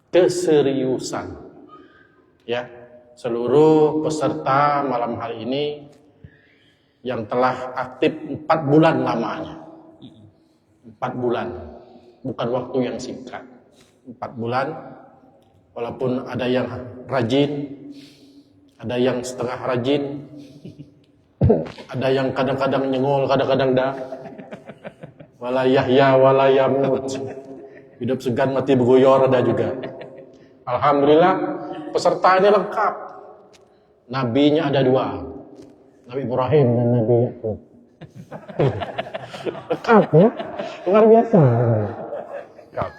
keseriusan, ya, seluruh peserta malam hari ini yang telah aktif 4 bulan lamanya. 4 bulan, bukan waktu yang singkat. 4 bulan. Walaupun ada yang rajin, ada yang setengah rajin, ada yang kadang-kadang nyengol, kadang-kadang dah. Wala yahya wala yamut. Hidup segan mati bergoyor ada juga. Alhamdulillah peserta ini lengkap. Nabinya ada 2. Nabi Ibrahim dan Nabi Yakub. Lengkap ya. Luar biasa. Lengkap.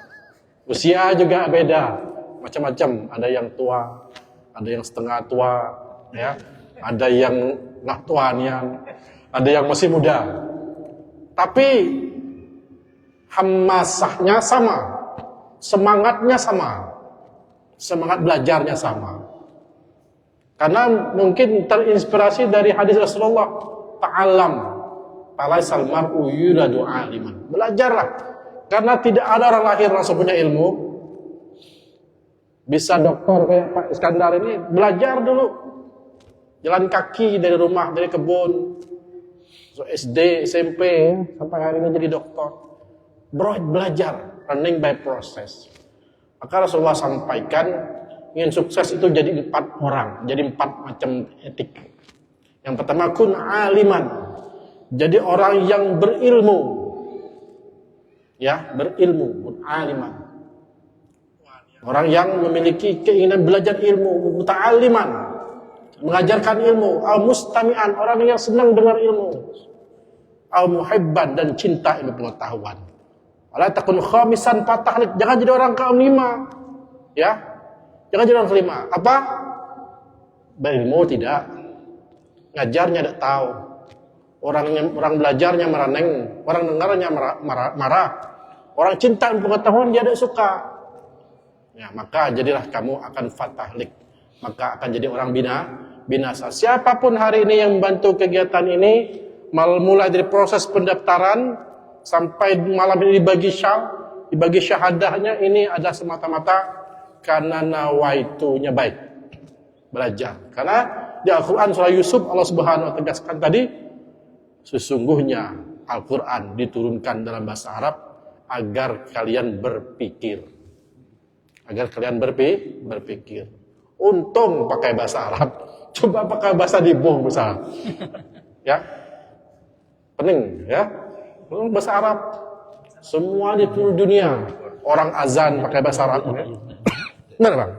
Usia juga beda. Macam-macam, ada yang tua, ada yang setengah tua, ya, ada yang nggak tuanya, ada yang masih muda. Tapi hamasahnya sama, semangatnya sama, semangat belajarnya sama. Karena mungkin terinspirasi dari hadis Rasulullah, ta'allam, falaisal mar'u yuladu aliman. Belajarlah, karena tidak ada orang lahir langsung punya ilmu. bisa doktor kayak Pak Iskandar ini, belajar dulu. Jalan kaki dari rumah, dari kebun. So, SD, SMP, sampai hari ini jadi doktor. Belajar, learning by process. Maka Rasulullah sampaikan, ingin sukses itu jadi 4 orang, jadi 4 macam etik. Yang pertama, kun aliman. Jadi orang yang berilmu. Ya, berilmu, kun aliman. Orang yang memiliki keinginan belajar ilmu, muta'alliman, mengajarkan ilmu, al-mustami'an, orang yang senang dengar ilmu, al-muhibban, dan cinta ilmu pengetahuan. Wala takun khamisan fatahlik, jangan jadi orang ke-5. Ya, jangan jadi orang ke-5. Apa? Berilmu tidak, ngajarnya tidak tahu. Orang belajarnya meraneng, orang dengarnya marah. Orang cinta ilmu pengetahuan dia tidak suka. Ya, maka jadilah kamu akan fatahlik, maka akan jadi orang binasa. Siapapun hari ini yang membantu kegiatan ini, mulai dari proses pendaftaran sampai malam ini dibagi syahadahnya, ini adalah semata-mata karena nawaitunya baik, belajar. Karena di Al-Quran surah Yusuf Allah Subhanahu wa Ta'ala tegaskan tadi, sesungguhnya Al-Quran diturunkan dalam bahasa Arab agar kalian berpikir. Agar kalian berpikir. Untung pakai bahasa Arab. Coba pakai bahasa Diboh misalnya. Ya. Pening ya. Bahasa Arab. Semua di seluruh dunia. Orang azan pakai bahasa Arab. Benar Bang?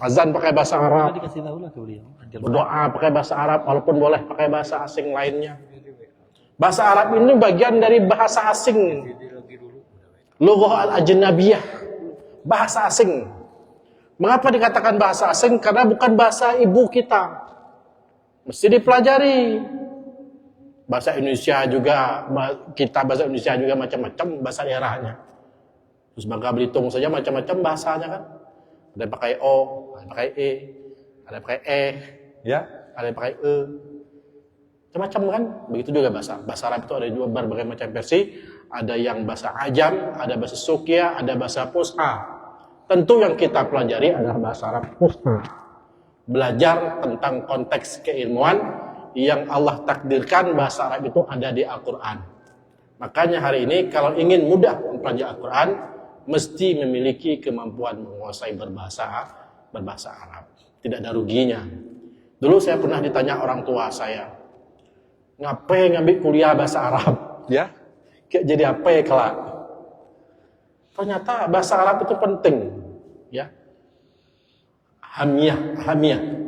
Azan pakai bahasa Arab. Berdoa pakai bahasa Arab. Walaupun boleh pakai bahasa asing lainnya. Bahasa Arab ini bagian dari bahasa asing. Lughah al-ajnabiyah. Bahasa asing. Mengapa dikatakan bahasa asing? Karena bukan bahasa ibu kita. Mesti dipelajari. Bahasa Indonesia juga, bahasa Indonesia juga macam-macam bahasa daerahnya. Terus Bangka Belitung saja macam-macam bahasanya kan. Ada yang pakai O, ada yang pakai E, ada yang pakai E, ya, ada yang pakai E. Macam-macam kan. Begitu juga bahasa Arab itu ada juga berbagai macam versi. Ada yang bahasa Ajam, ada bahasa Sukya, ada bahasa Fusha. Tentu yang kita pelajari adalah bahasa Arab Fusha. Belajar tentang konteks keilmuan yang Allah takdirkan bahasa Arab itu ada di Al-Quran. Makanya hari ini kalau ingin mudah mempelajari Al-Quran, mesti memiliki kemampuan menguasai berbahasa Arab. Tidak ada ruginya. Dulu saya pernah ditanya orang tua saya, ngapain ngambil kuliah bahasa Arab? Ya, jadi apa ya kelak? Ternyata bahasa Arab itu penting, ya. Hamiyah,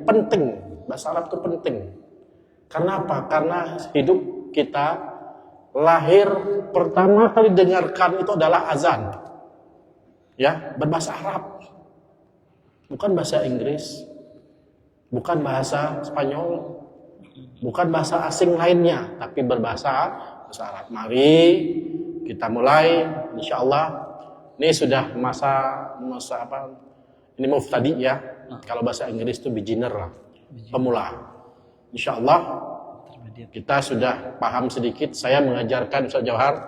penting. Bahasa Arab itu penting. Karena apa? Karena hidup kita lahir pertama kali dengarkan itu adalah azan. Ya, berbahasa Arab. Bukan bahasa Inggris, bukan bahasa Spanyol, bukan bahasa asing lainnya, tapi berbahasa Arab. Mari kita mulai, insyaallah. Ini sudah masa apa? Ini muftadi ya. Kalau bahasa Inggris itu beginner lah, pemula. Insyaallah kita sudah paham sedikit. Saya mengajarkan Ustaz Jauhar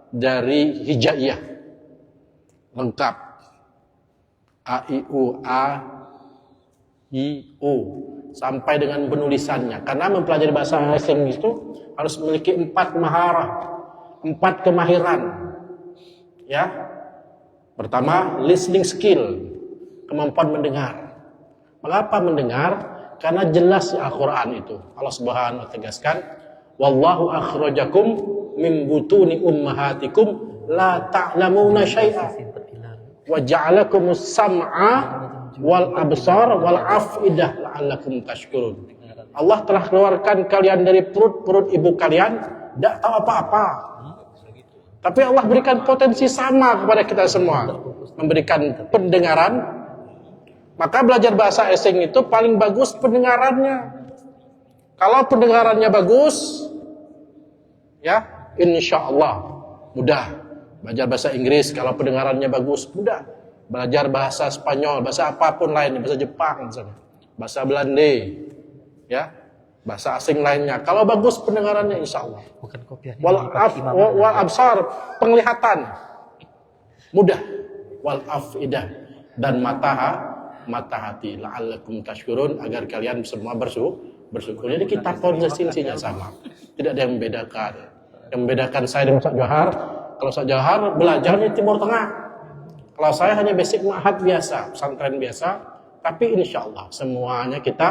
dari hijaiyah lengkap, A I U sampai dengan penulisannya. Karena mempelajari bahasa asing itu harus memiliki 4 maharah, 4 kemahiran. Ya. Pertama, listening skill, kemampuan mendengar. Mengapa mendengar? Karena jelas di Al-Quran itu. Allah Subhanahu wa Ta'ala tegaskan, wallahu akhrajakum min butuni ummahatikum la ta'lamuna syai'a wa ja'alakumus sam'a wal absar wal afidah la'allakum tashkurun. Allah telah keluarkan kalian dari perut-perut ibu kalian, tidak tahu apa-apa. Tapi Allah berikan potensi sama kepada kita semua, memberikan pendengaran. Maka belajar bahasa asing itu paling bagus pendengarannya. Kalau pendengarannya bagus, ya insya Allah mudah. Belajar bahasa Inggris kalau pendengarannya bagus, mudah. Belajar bahasa Spanyol, bahasa apapun lain, bahasa Jepang misalnya, bahasa Belanda, ya. Bahasa asing lainnya. Kalau bagus pendengarannya insya Allah. Wal absar, penglihatan. Mudah. Wal afidah. Dan mata hati, la'allakum tashkurun, agar kalian semua bersyukur. Jadi kita konsistensinya sama, tidak ada yang membedakan. Yang membedakan saya dengan Ustaz Johar, kalau Ustaz Johar belajarnya Timur Tengah, kalau saya hanya basic ma'had biasa, pesantren biasa. Tapi insya Allah semuanya kita,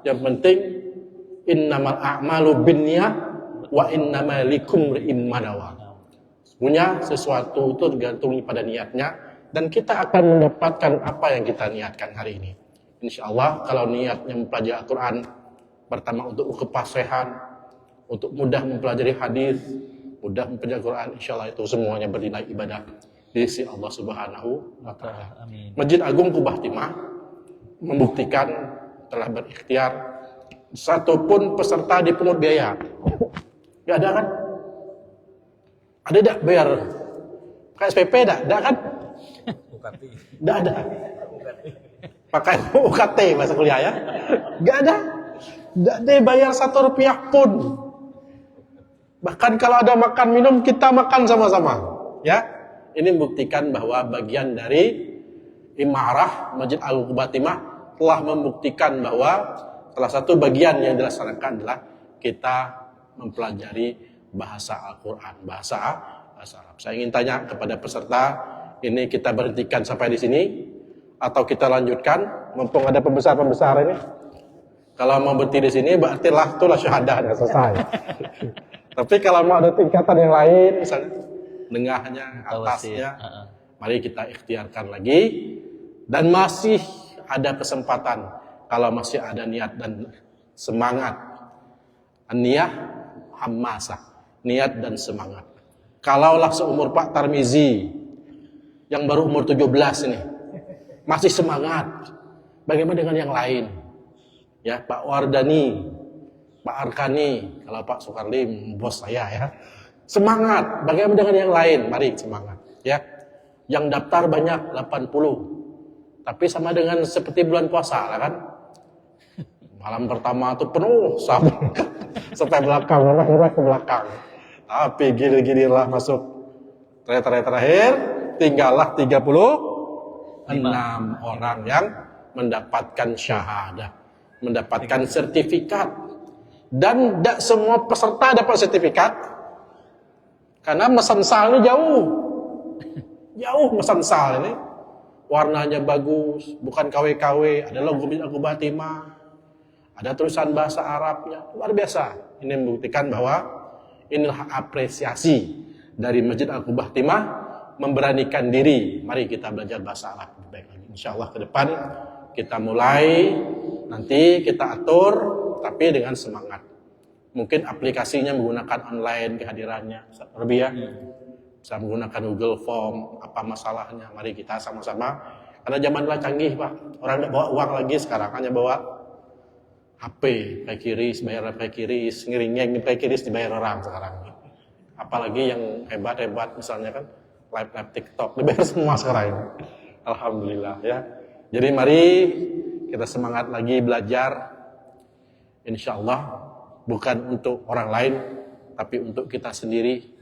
yang penting innamal a'malu binniyat wa innamal likumri imanawa. Punya sesuatu itu tergantung pada niatnya, dan kita akan mendapatkan apa yang kita niatkan hari ini. Insya Allah kalau niatnya mempelajari Al-Quran, pertama untuk kefasihan, untuk mudah mempelajari hadis, mudah mempelajari Al-Quran, insya Allah itu semuanya bernilai ibadah di sisi Allah Subhanahu wa Ta'ala. Masjid Agung Kubah Timah membuktikan telah berikhtiar, satupun peserta dipungut biaya. Gak ada kan? Ada tidak bayar? Pakai SPP tidak? Tidak kan? Tidak ada. Pakai UKT bahasa kuliah ya? Gak ada. Tidak ada bayar Rp1 pun. Bahkan kalau ada makan minum, kita makan sama-sama. Ya, ini membuktikan bahwa bagian dari Imarah Masjid Agung Kubah Timah telah membuktikan bahwa salah satu bagian yang dilaksanakan adalah kita mempelajari bahasa Al-Quran, bahasa Arab. Saya ingin tanya kepada peserta, ini kita berhentikan sampai di sini atau kita lanjutkan? Mumpung ada pembesar-pembesar ini. Kalau mau berhenti di sini, berarti itulah syahadahnya selesai. Tapi kalau mau ada tingkatan yang lain, misalnya tengahnya, atasnya, mari kita ikhtiarkan lagi. Dan masih ada kesempatan kalau masih ada niat dan semangat. Niyah hammasah, niat dan semangat. Kalaulah seumur Pak Tarmizi yang baru umur 17 ini masih semangat, bagaimana dengan yang lain? Ya, Pak Wardani, Pak Arkani, kalau Pak Sukarlim bos saya ya. Semangat, bagaimana dengan yang lain? Mari semangat ya. Yang daftar banyak 80. Tapi sama dengan seperti bulan puasa lah kan? Malam pertama itu penuh sampai belakang, orang ke belakang. Tapi gilir-gilirlah masuk terakhir tinggallah 36 orang yang mendapatkan syahadah, mendapatkan sertifikat. Dan tidak semua peserta dapat sertifikat karena mesan sal ini jauh mesan sal ini, warnanya bagus, bukan KW-KW, ada logo Masjid Agung Kubah Timah, ada tulisan bahasa Arabnya, luar biasa. Ini membuktikan bahwa inilah apresiasi dari Masjid Agung Kubah Timah, memberanikan diri. Mari kita belajar bahasa Arab lebih baik lagi. Insya Allah ke depan kita mulai, nanti kita atur, tapi dengan semangat. Mungkin aplikasinya menggunakan online kehadirannya, lebih ya. Bisa menggunakan Google Form, apa masalahnya? Mari kita sama-sama. Karena zaman telah canggih Pak, orang tidak bawa uang lagi sekarang, hanya bawa HP, pakai kiris, bayar pakai kiris, ngiring pakai kiris dibayar orang sekarang. Apalagi yang hebat-hebat misalnya kan, live TikTok dibayar semua sekarang. Alhamdulillah ya. Jadi mari kita semangat lagi belajar. Insya Allah bukan untuk orang lain, tapi untuk kita sendiri.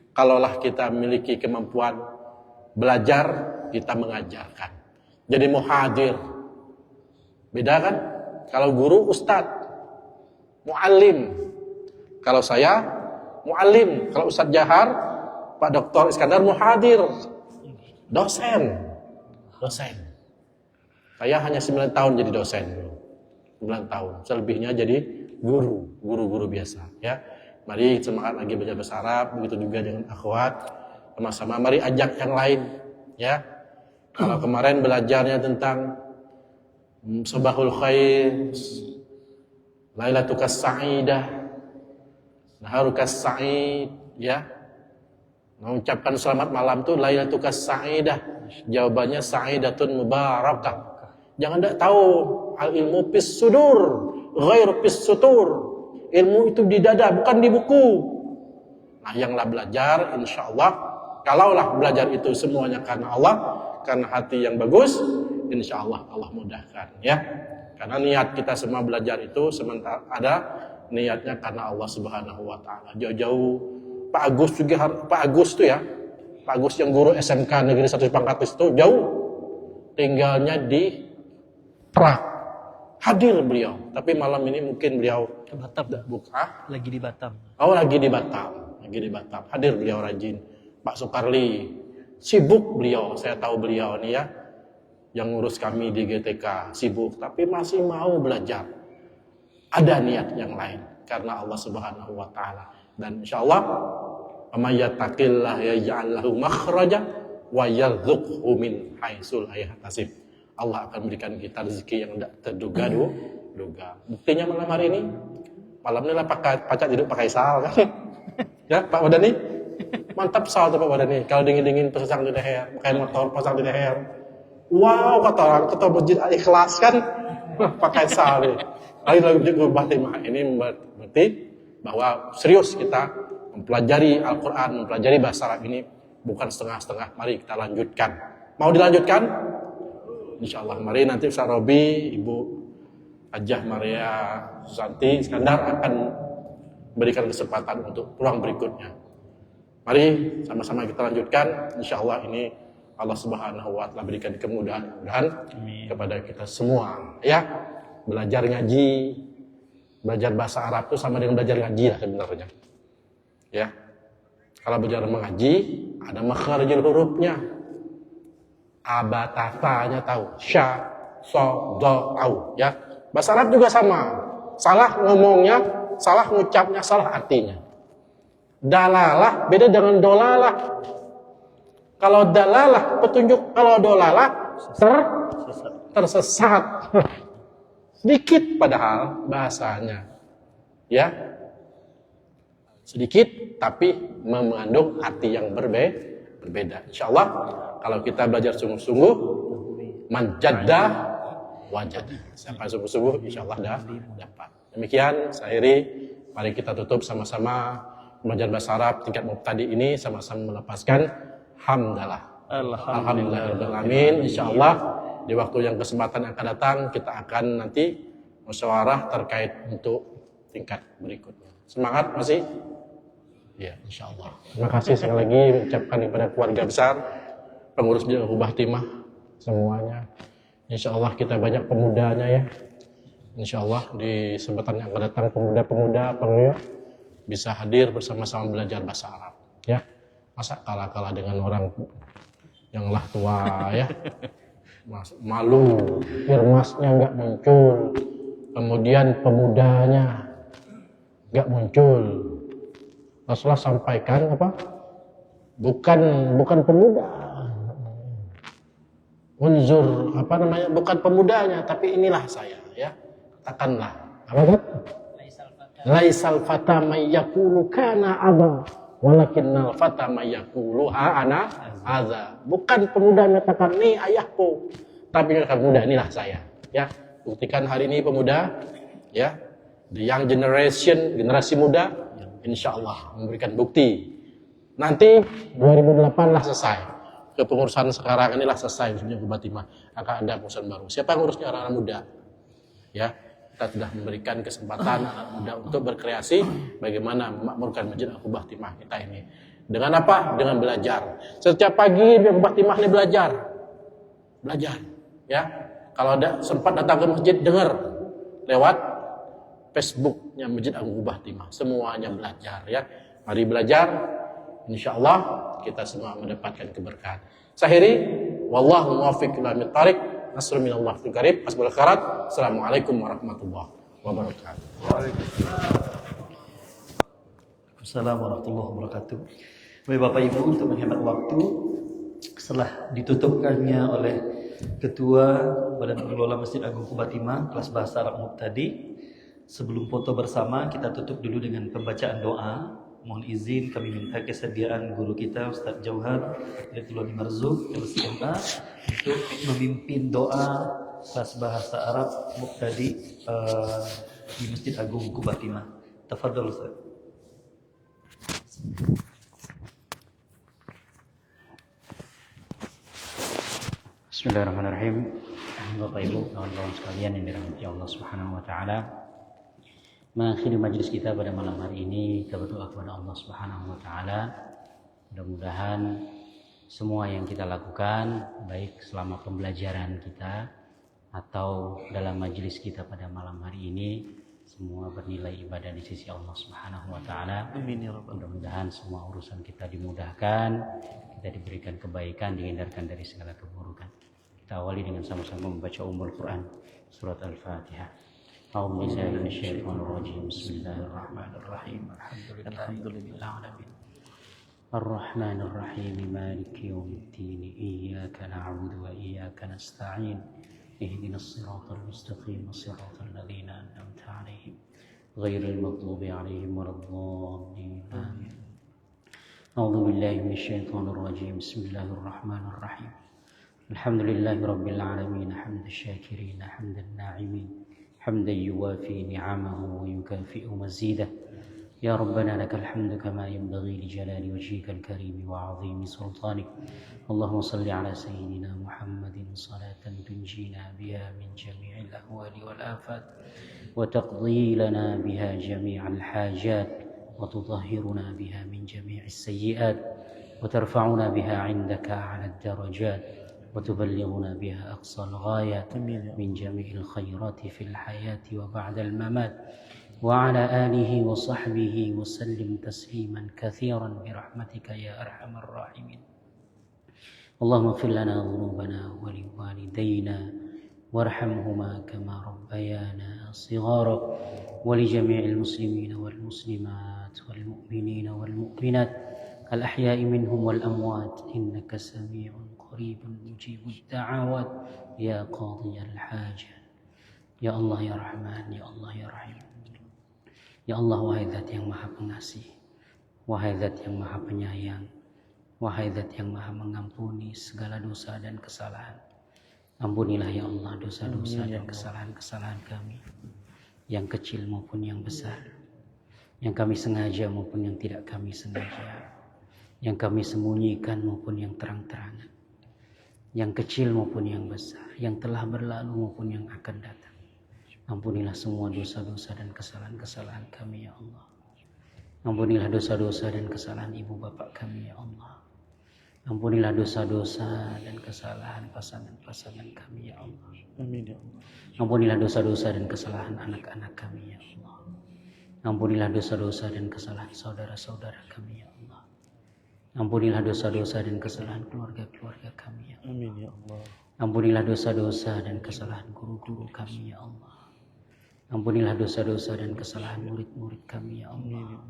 Kalaulah kita memiliki kemampuan belajar, kita mengajarkan. Jadi muhadir. Beda kan? Kalau guru ustadz, muallim. Kalau saya muallim. Kalau Ustadz Johar, Pak Dr. Iskandar muhadir, dosen. Saya hanya 9 tahun jadi dosen. 9 tahun. Selebihnya jadi guru biasa. Ya. Mari semangat lagi belajar bahasa Arab, begitu juga dengan akhwat. Sama-sama mari ajak yang lain. Ya. Kalau kemarin belajarnya tentang Sabahul Khair, Lailatukas Sa'idah, Naharukas Sa'id, ya. Mengucapkan selamat malam itu Lailatukas Sa'idah. Jawabannya Sa'idatun Mubarakah. Jangan tak tahu al ilmu fis sudur, ghair fis sutur. Ilmu itu di dada, bukan di buku. Nah, yanglah belajar, insya Allah. Kalaulah belajar itu semuanya karena Allah, karena hati yang bagus, insya Allah Allah mudahkan, ya. Karena niat kita semua belajar itu sementara ada niatnya karena Allah Subhanahu Wa Taala. Jauh-jauh Pak Agus juga, Pak Agus tuh ya, Pak Agus yang guru SMK Negeri 1 Pangkatis itu jauh, tinggalnya di Perak. Hadir beliau. Tapi malam ini mungkin beliau Ke Batam. buka. Lagi di Batam. Oh, lagi di Batam. Lagi di Batam. Hadir beliau rajin. Pak Soekarli. Sibuk beliau. Saya tahu beliau nih ya. Yang ngurus kami di GTK. Sibuk. Tapi masih mau belajar. Ada niat yang lain. Karena Allah Subhanahu wa Ta'ala. Dan insya Allah, "May yattaqillah yaj'al lahu makhraja wa yarzuqhu min haitsu la yahtasib." Allah akan berikan kita rezeki yang tidak terduga-duga. Buktinya malam hari ini, malam ini lah Pacat hidup pakai sal kan? Ya Pak Wadani, mantap sal tuh Pak Wadani. Kalau dingin-dingin pasang di leher, pakai motor pasang di leher. Wow, kata orang ketua masjid Ikhlas kan, pakai sal nih. Lagi masjid Ubah Timah ini berarti bahwa serius kita mempelajari Al-Quran, mempelajari bahasa Arab ini bukan setengah-setengah. Mari kita lanjutkan. Mau dilanjutkan? InsyaAllah. Mari nanti Ustaz Robi, Ibu Hajah Maria Susanti Iskandar akan berikan kesempatan untuk peluang berikutnya. Mari sama-sama kita lanjutkan. InsyaAllah ini Allah Subhanahu wa Ta'ala berikan kemudahan kepada kita semua. Ya, belajar ngaji, belajar bahasa Arab itu sama dengan belajar ngaji lah sebenarnya. Ya, kalau belajar mengaji ada makharijul hurufnya. Abatatanya tahu, sya, so, do, tahu. Ya, bahasa Arab juga sama. Salah ngomongnya, salah ngucapnya, salah artinya. Dalalah beda dengan dolalah. Kalau dalalah petunjuk, kalau dolalah tersesat. Sedikit padahal bahasanya. Ya. Sedikit tapi mengandung arti yang berbeda. Insyaallah kalau kita belajar sungguh-sungguh, manjadda wajada. Siapa sungguh-sungguh insyaallah dapat. Demikian saya akhiri. Mari kita tutup sama-sama belajar bahasa Arab tingkat mubtadi ini sama-sama melepaskan hamdalah. Alhamdulillahirabbil alamin. Insyaallah di waktu yang kesempatan yang akan datang kita akan nanti musyawarah terkait untuk tingkat berikutnya. Semangat masih? Ya, insyaallah. Terima kasih sekali lagi ucapkan kepada keluarga besar pengurus Masjid Ubah Timah semuanya. Insyaallah kita banyak pemudanya ya. Insyaallah di kesempatan yang akan datang pemuda-pemuda pengeyo bisa hadir bersama-sama belajar bahasa Arab. Ya, masa kalah-kalah dengan orang yang lah tua ya. Malu, firmasnya nggak muncul, kemudian pemudanya nggak muncul. Rasulullah sampaikan apa? Bukan pemuda. Unzur apa namanya? Bukan pemudanya, tapi inilah saya ya. Katakanlah. Apa kan? Laisal fata may yaqulu kana aba, walakinnal fata may yaqulu ana adza. Bukan pemuda mengatakan nih ayahku, tapi pemuda inilah saya ya. Buktikan hari ini pemuda ya. The young generation, generasi muda insyaallah memberikan bukti. Nanti 2008 lah selesai. Kepengurusan sekarang inilah selesai Masjid Ubah Timah. Akan ada pengurusan baru. Siapa yang ngurusnya? Anak-anak muda. Ya, kita sudah memberikan kesempatan anak muda untuk berkreasi bagaimana memakmurkan Masjid Ubah Timah kita ini. Dengan apa? Dengan belajar. Setiap pagi Masjid Ubah Timah ini belajar. Belajar, ya. Kalau ada sempat datang ke masjid, dengar lewat Facebooknya Masjid Ubah Timah. Semuanya belajar ya. Mari belajar. InsyaAllah kita semua mendapatkan keberkahan. Sahiri, wallahu muwaffiq ila thariq. Nasrul minallah fil qarib. Asbul khairat. Assalamualaikum warahmatullahi wabarakatuh. Assalamualaikum warahmatullahi wabarakatuh. Baik Bapak Ibu, untuk menghemat waktu, setelah ditutupkannya oleh Ketua Badan Pengelola Masjid Agung Ubah Timah kelas bahasa Arab Mubtadi, sebelum foto bersama kita tutup dulu dengan pembacaan doa. Mohon izin kami minta kesediaan guru kita Ustaz Jauhar Lutfi Marzuk LCMA untuk memimpin doa kelas bahasa Arab Mubtadi di Masjid Agung Ubah Timah. Tafadhol Ustaz. Bismillahirrahmanirrahim. Bapak Ibu, kawan-kawan sekalian yang dirahmati Allah Subhanahu wa taala. Mengakhiri majelis kita pada malam hari ini, kita berdoa kepada Allah Subhanahu wa taala. Mudah-mudahan semua yang kita lakukan baik selama pembelajaran kita atau dalam majelis kita pada malam hari ini semua bernilai ibadah di sisi Allah Subhanahu wa taala. Amin ya rabbal. Mudah-mudahan semua urusan kita dimudahkan, kita diberikan kebaikan, dihindarkan dari segala keburukan. Kita awali dengan sama-sama membaca Ummul Quran surat Al-Fatihah. A'udzu billahi minasyaitonir rajim. Bismillahirrahmanirrahim. Alhamdulillahirabbil alamin. Ar-Rahmanir Rahim. Maliki yaumiddin. Iyyaka na'budu wa iyyaka nasta'in. Ihdinas siratal mustaqim. Siratal ladzina an'amta 'alaihim ghairil maghdubi 'alaihim waladdallin. Amin. A'udzu billahi minasyaitonir rajim. Bismillahirrahmanirrahim. Alhamdulillahi rabbil alamin. Hamdash shakirin, hamdan na'imin, hamdan yuwafi ni'amahu wa yukafi'u mazidah. Ya Rabbana lakal hamdu kama yanbaghi li jalali wajhikal karim wa 'azimi sultanik. Allahumma salli ala sayyidina Muhammadin salatan tunjina biha min jami'il ahwali wal afat wa taqdi lana biha jami'al hajat wa tutahhiruna biha min jami'is sayyi'at wa tarfa'una biha 'indaka 'ala ad-darajat wa tuballighuna biha aqsal ghayat min jami'il khairati fil hayati wa ba'dal mamat. وعلى آله وصحبه وسلم تسليما كثيرا برحمتك يا أرحم الراحمين. اللهم اغفر لنا ذنوبنا ولوالدينا وارحمهما كما ربيانا صغارا ولجميع المسلمين والمسلمات والمؤمنين والمؤمنات الأحياء منهم والأموات إنك سميع قريب مجيب الدعوات يا قاضي الحاجة. Ya Allah ya Rahman, Ya Allah ya Rahim. Ya Allah, wahai Zat yang maha pengasih, wahai Zat yang maha penyayang, wahai Zat yang maha mengampuni segala dosa dan kesalahan. Ampunilah ya Allah dosa-dosa dan kesalahan-kesalahan kami, yang kecil maupun yang besar, yang kami sengaja maupun yang tidak kami sengaja, yang kami sembunyikan maupun yang terang-terangan, yang kecil maupun yang besar, yang telah berlalu maupun yang akan datang. Ampunilah semua dosa-dosa dan kesalahan-kesalahan kami ya Allah. Ampunilah dosa-dosa dan kesalahan ibu bapak kami ya Allah. Ampunilah dosa-dosa dan kesalahan pasangan-pasangan kami ya Allah. Amin ya Allah. Ampunilah dosa-dosa dan kesalahan anak-anak kami ya Allah. Ampunilah dosa-dosa dan kesalahan saudara-saudara kami ya Allah. Ampunilah dosa-dosa dan kesalahan keluarga-keluarga kami ya Allah. Amin ya Allah. Ampunilah dosa-dosa dan kesalahan guru-guru kami ya Allah. Ampunilah dosa-dosa dan kesalahan murid-murid kami ya Allah.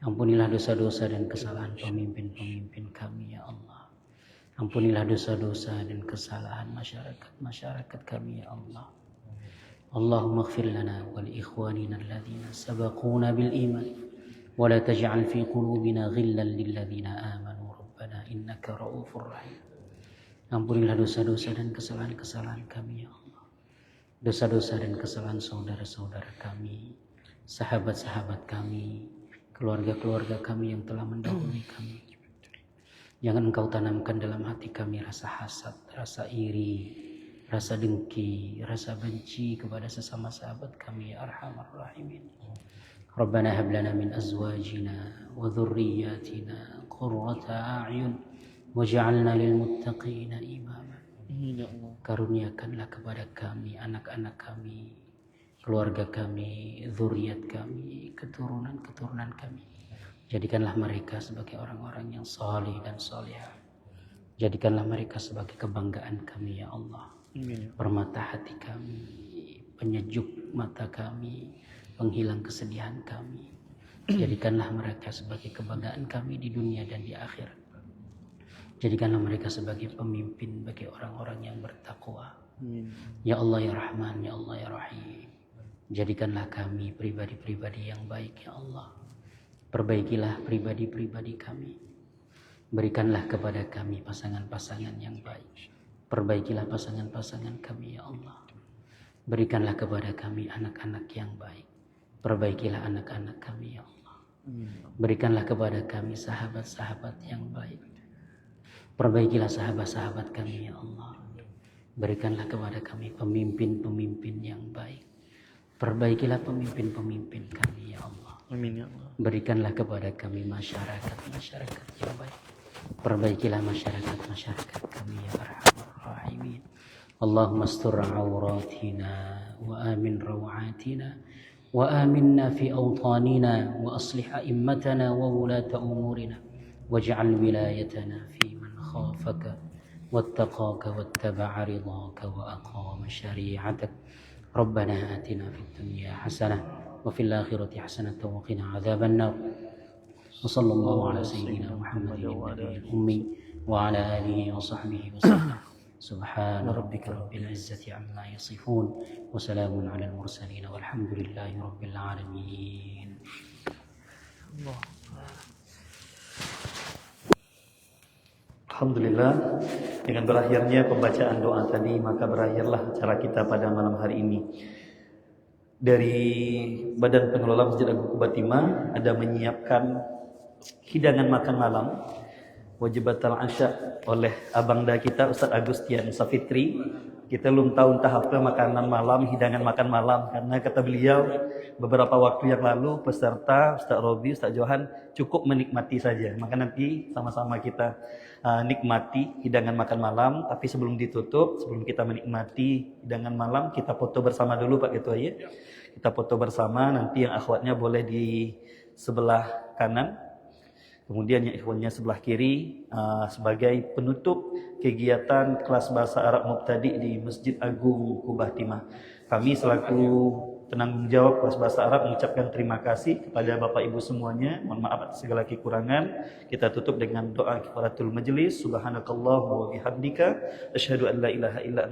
Ampunilah dosa-dosa dan kesalahan pemimpin-pemimpin kami ya Allah. Ampunilah dosa-dosa dan kesalahan masyarakat kami ya Allah. Allahumma ighfir lana wa li ikhwanina alladhina sabaquna bil iman wa la taj'al fi qulubina ghillan lil ladzina amanu rabbana innaka ra'ufur rahim. Ampunilah dosa-dosa dan kesalahan-kesalahan kami ya Allah. Dosa-dosa dan kesalahan saudara-saudara kami, sahabat-sahabat kami, keluarga-keluarga kami yang telah mendahului kami. Jangan Engkau tanamkan dalam hati kami rasa hasad, rasa iri, rasa dengki, rasa benci kepada sesama sahabat kami ya Arhamar Rahimin. Rabbana hab lana min azwajina wa dhurriyyatina qurrata a'yun waj'alna lil muttaqina imama. Karuniakanlah kepada kami, anak-anak kami, keluarga kami, zuriat kami, keturunan-keturunan kami. Jadikanlah mereka sebagai orang-orang yang saleh dan salihah. Jadikanlah mereka sebagai kebanggaan kami ya Allah. Permata hati kami, penyejuk mata kami, penghilang kesedihan kami. Jadikanlah mereka sebagai kebanggaan kami di dunia dan di akhirat. Jadikanlah mereka sebagai pemimpin bagi orang-orang yang bertakwa. Ya Allah ya Rahman, Ya Allah ya Rahim. Jadikanlah kami pribadi-pribadi yang baik ya Allah. Perbaikilah pribadi-pribadi kami. Berikanlah kepada kami pasangan-pasangan yang baik. Perbaikilah pasangan-pasangan kami ya Allah. Berikanlah kepada kami anak-anak yang baik. Perbaikilah anak-anak kami ya Allah. Berikanlah kepada kami sahabat-sahabat yang baik. Perbaikilah sahabat-sahabat kami ya Allah. Berikanlah kepada kami pemimpin-pemimpin yang baik. Perbaikilah pemimpin-pemimpin kami ya Allah. Amin ya Allah. Berikanlah kepada kami masyarakat-masyarakat yang baik. Perbaikilah masyarakat-masyarakat kami ya Arhamar Rahimin. اللهم استر عوراتنا وآمن روعاتنا وآمنا في أوطاننا وأصلح أئمتنا وولاة أمورنا واجعل ولايتنا في من خافك واتقاك واتبع رضاك وأقام شريعتك ربنا آتنا في الدنيا حسنة وفي الآخرة حسنة وقنا عذاب النار وصلى الله على سيدنا محمد النبي الأمي وعلى آله وصحبه وسلم سبحان ربك رب العزة عما يصفون وسلام على المرسلين والحمد لله رب العالمين. Alhamdulillah, dengan berakhirnya pembacaan doa tadi maka berakhirlah acara kita pada malam hari ini. Dari Badan Pengelola Masjid Agung Qubatimah ada menyiapkan hidangan makan malam wajibatul asya oleh abangda kita Ustaz Agustian Safitri. Kita belum tahu entah apa makanan malam, hidangan makan malam, karena kata beliau beberapa waktu yang lalu peserta Ustaz Robi, Ustaz Johan cukup menikmati saja. Maka nanti sama-sama kita nikmati hidangan makan malam. Tapi sebelum ditutup, sebelum kita menikmati hidangan malam, kita foto bersama dulu Pak Ketua ya. Kita foto bersama, nanti yang akhwatnya boleh di sebelah kanan, kemudian yang ikhwannya sebelah kiri, sebagai penutup kegiatan kelas bahasa Arab Mubtadi di Masjid Agung Kubah Timah. Kami selaku penanggung jawab kelas bahasa Arab mengucapkan terima kasih kepada Bapak Ibu semuanya. Mohon maaf atas segala kekurangan. Kita tutup dengan doa kifaratul majlis. Subhanakallahumma wa bihamdika asyhadu an la ilaha illa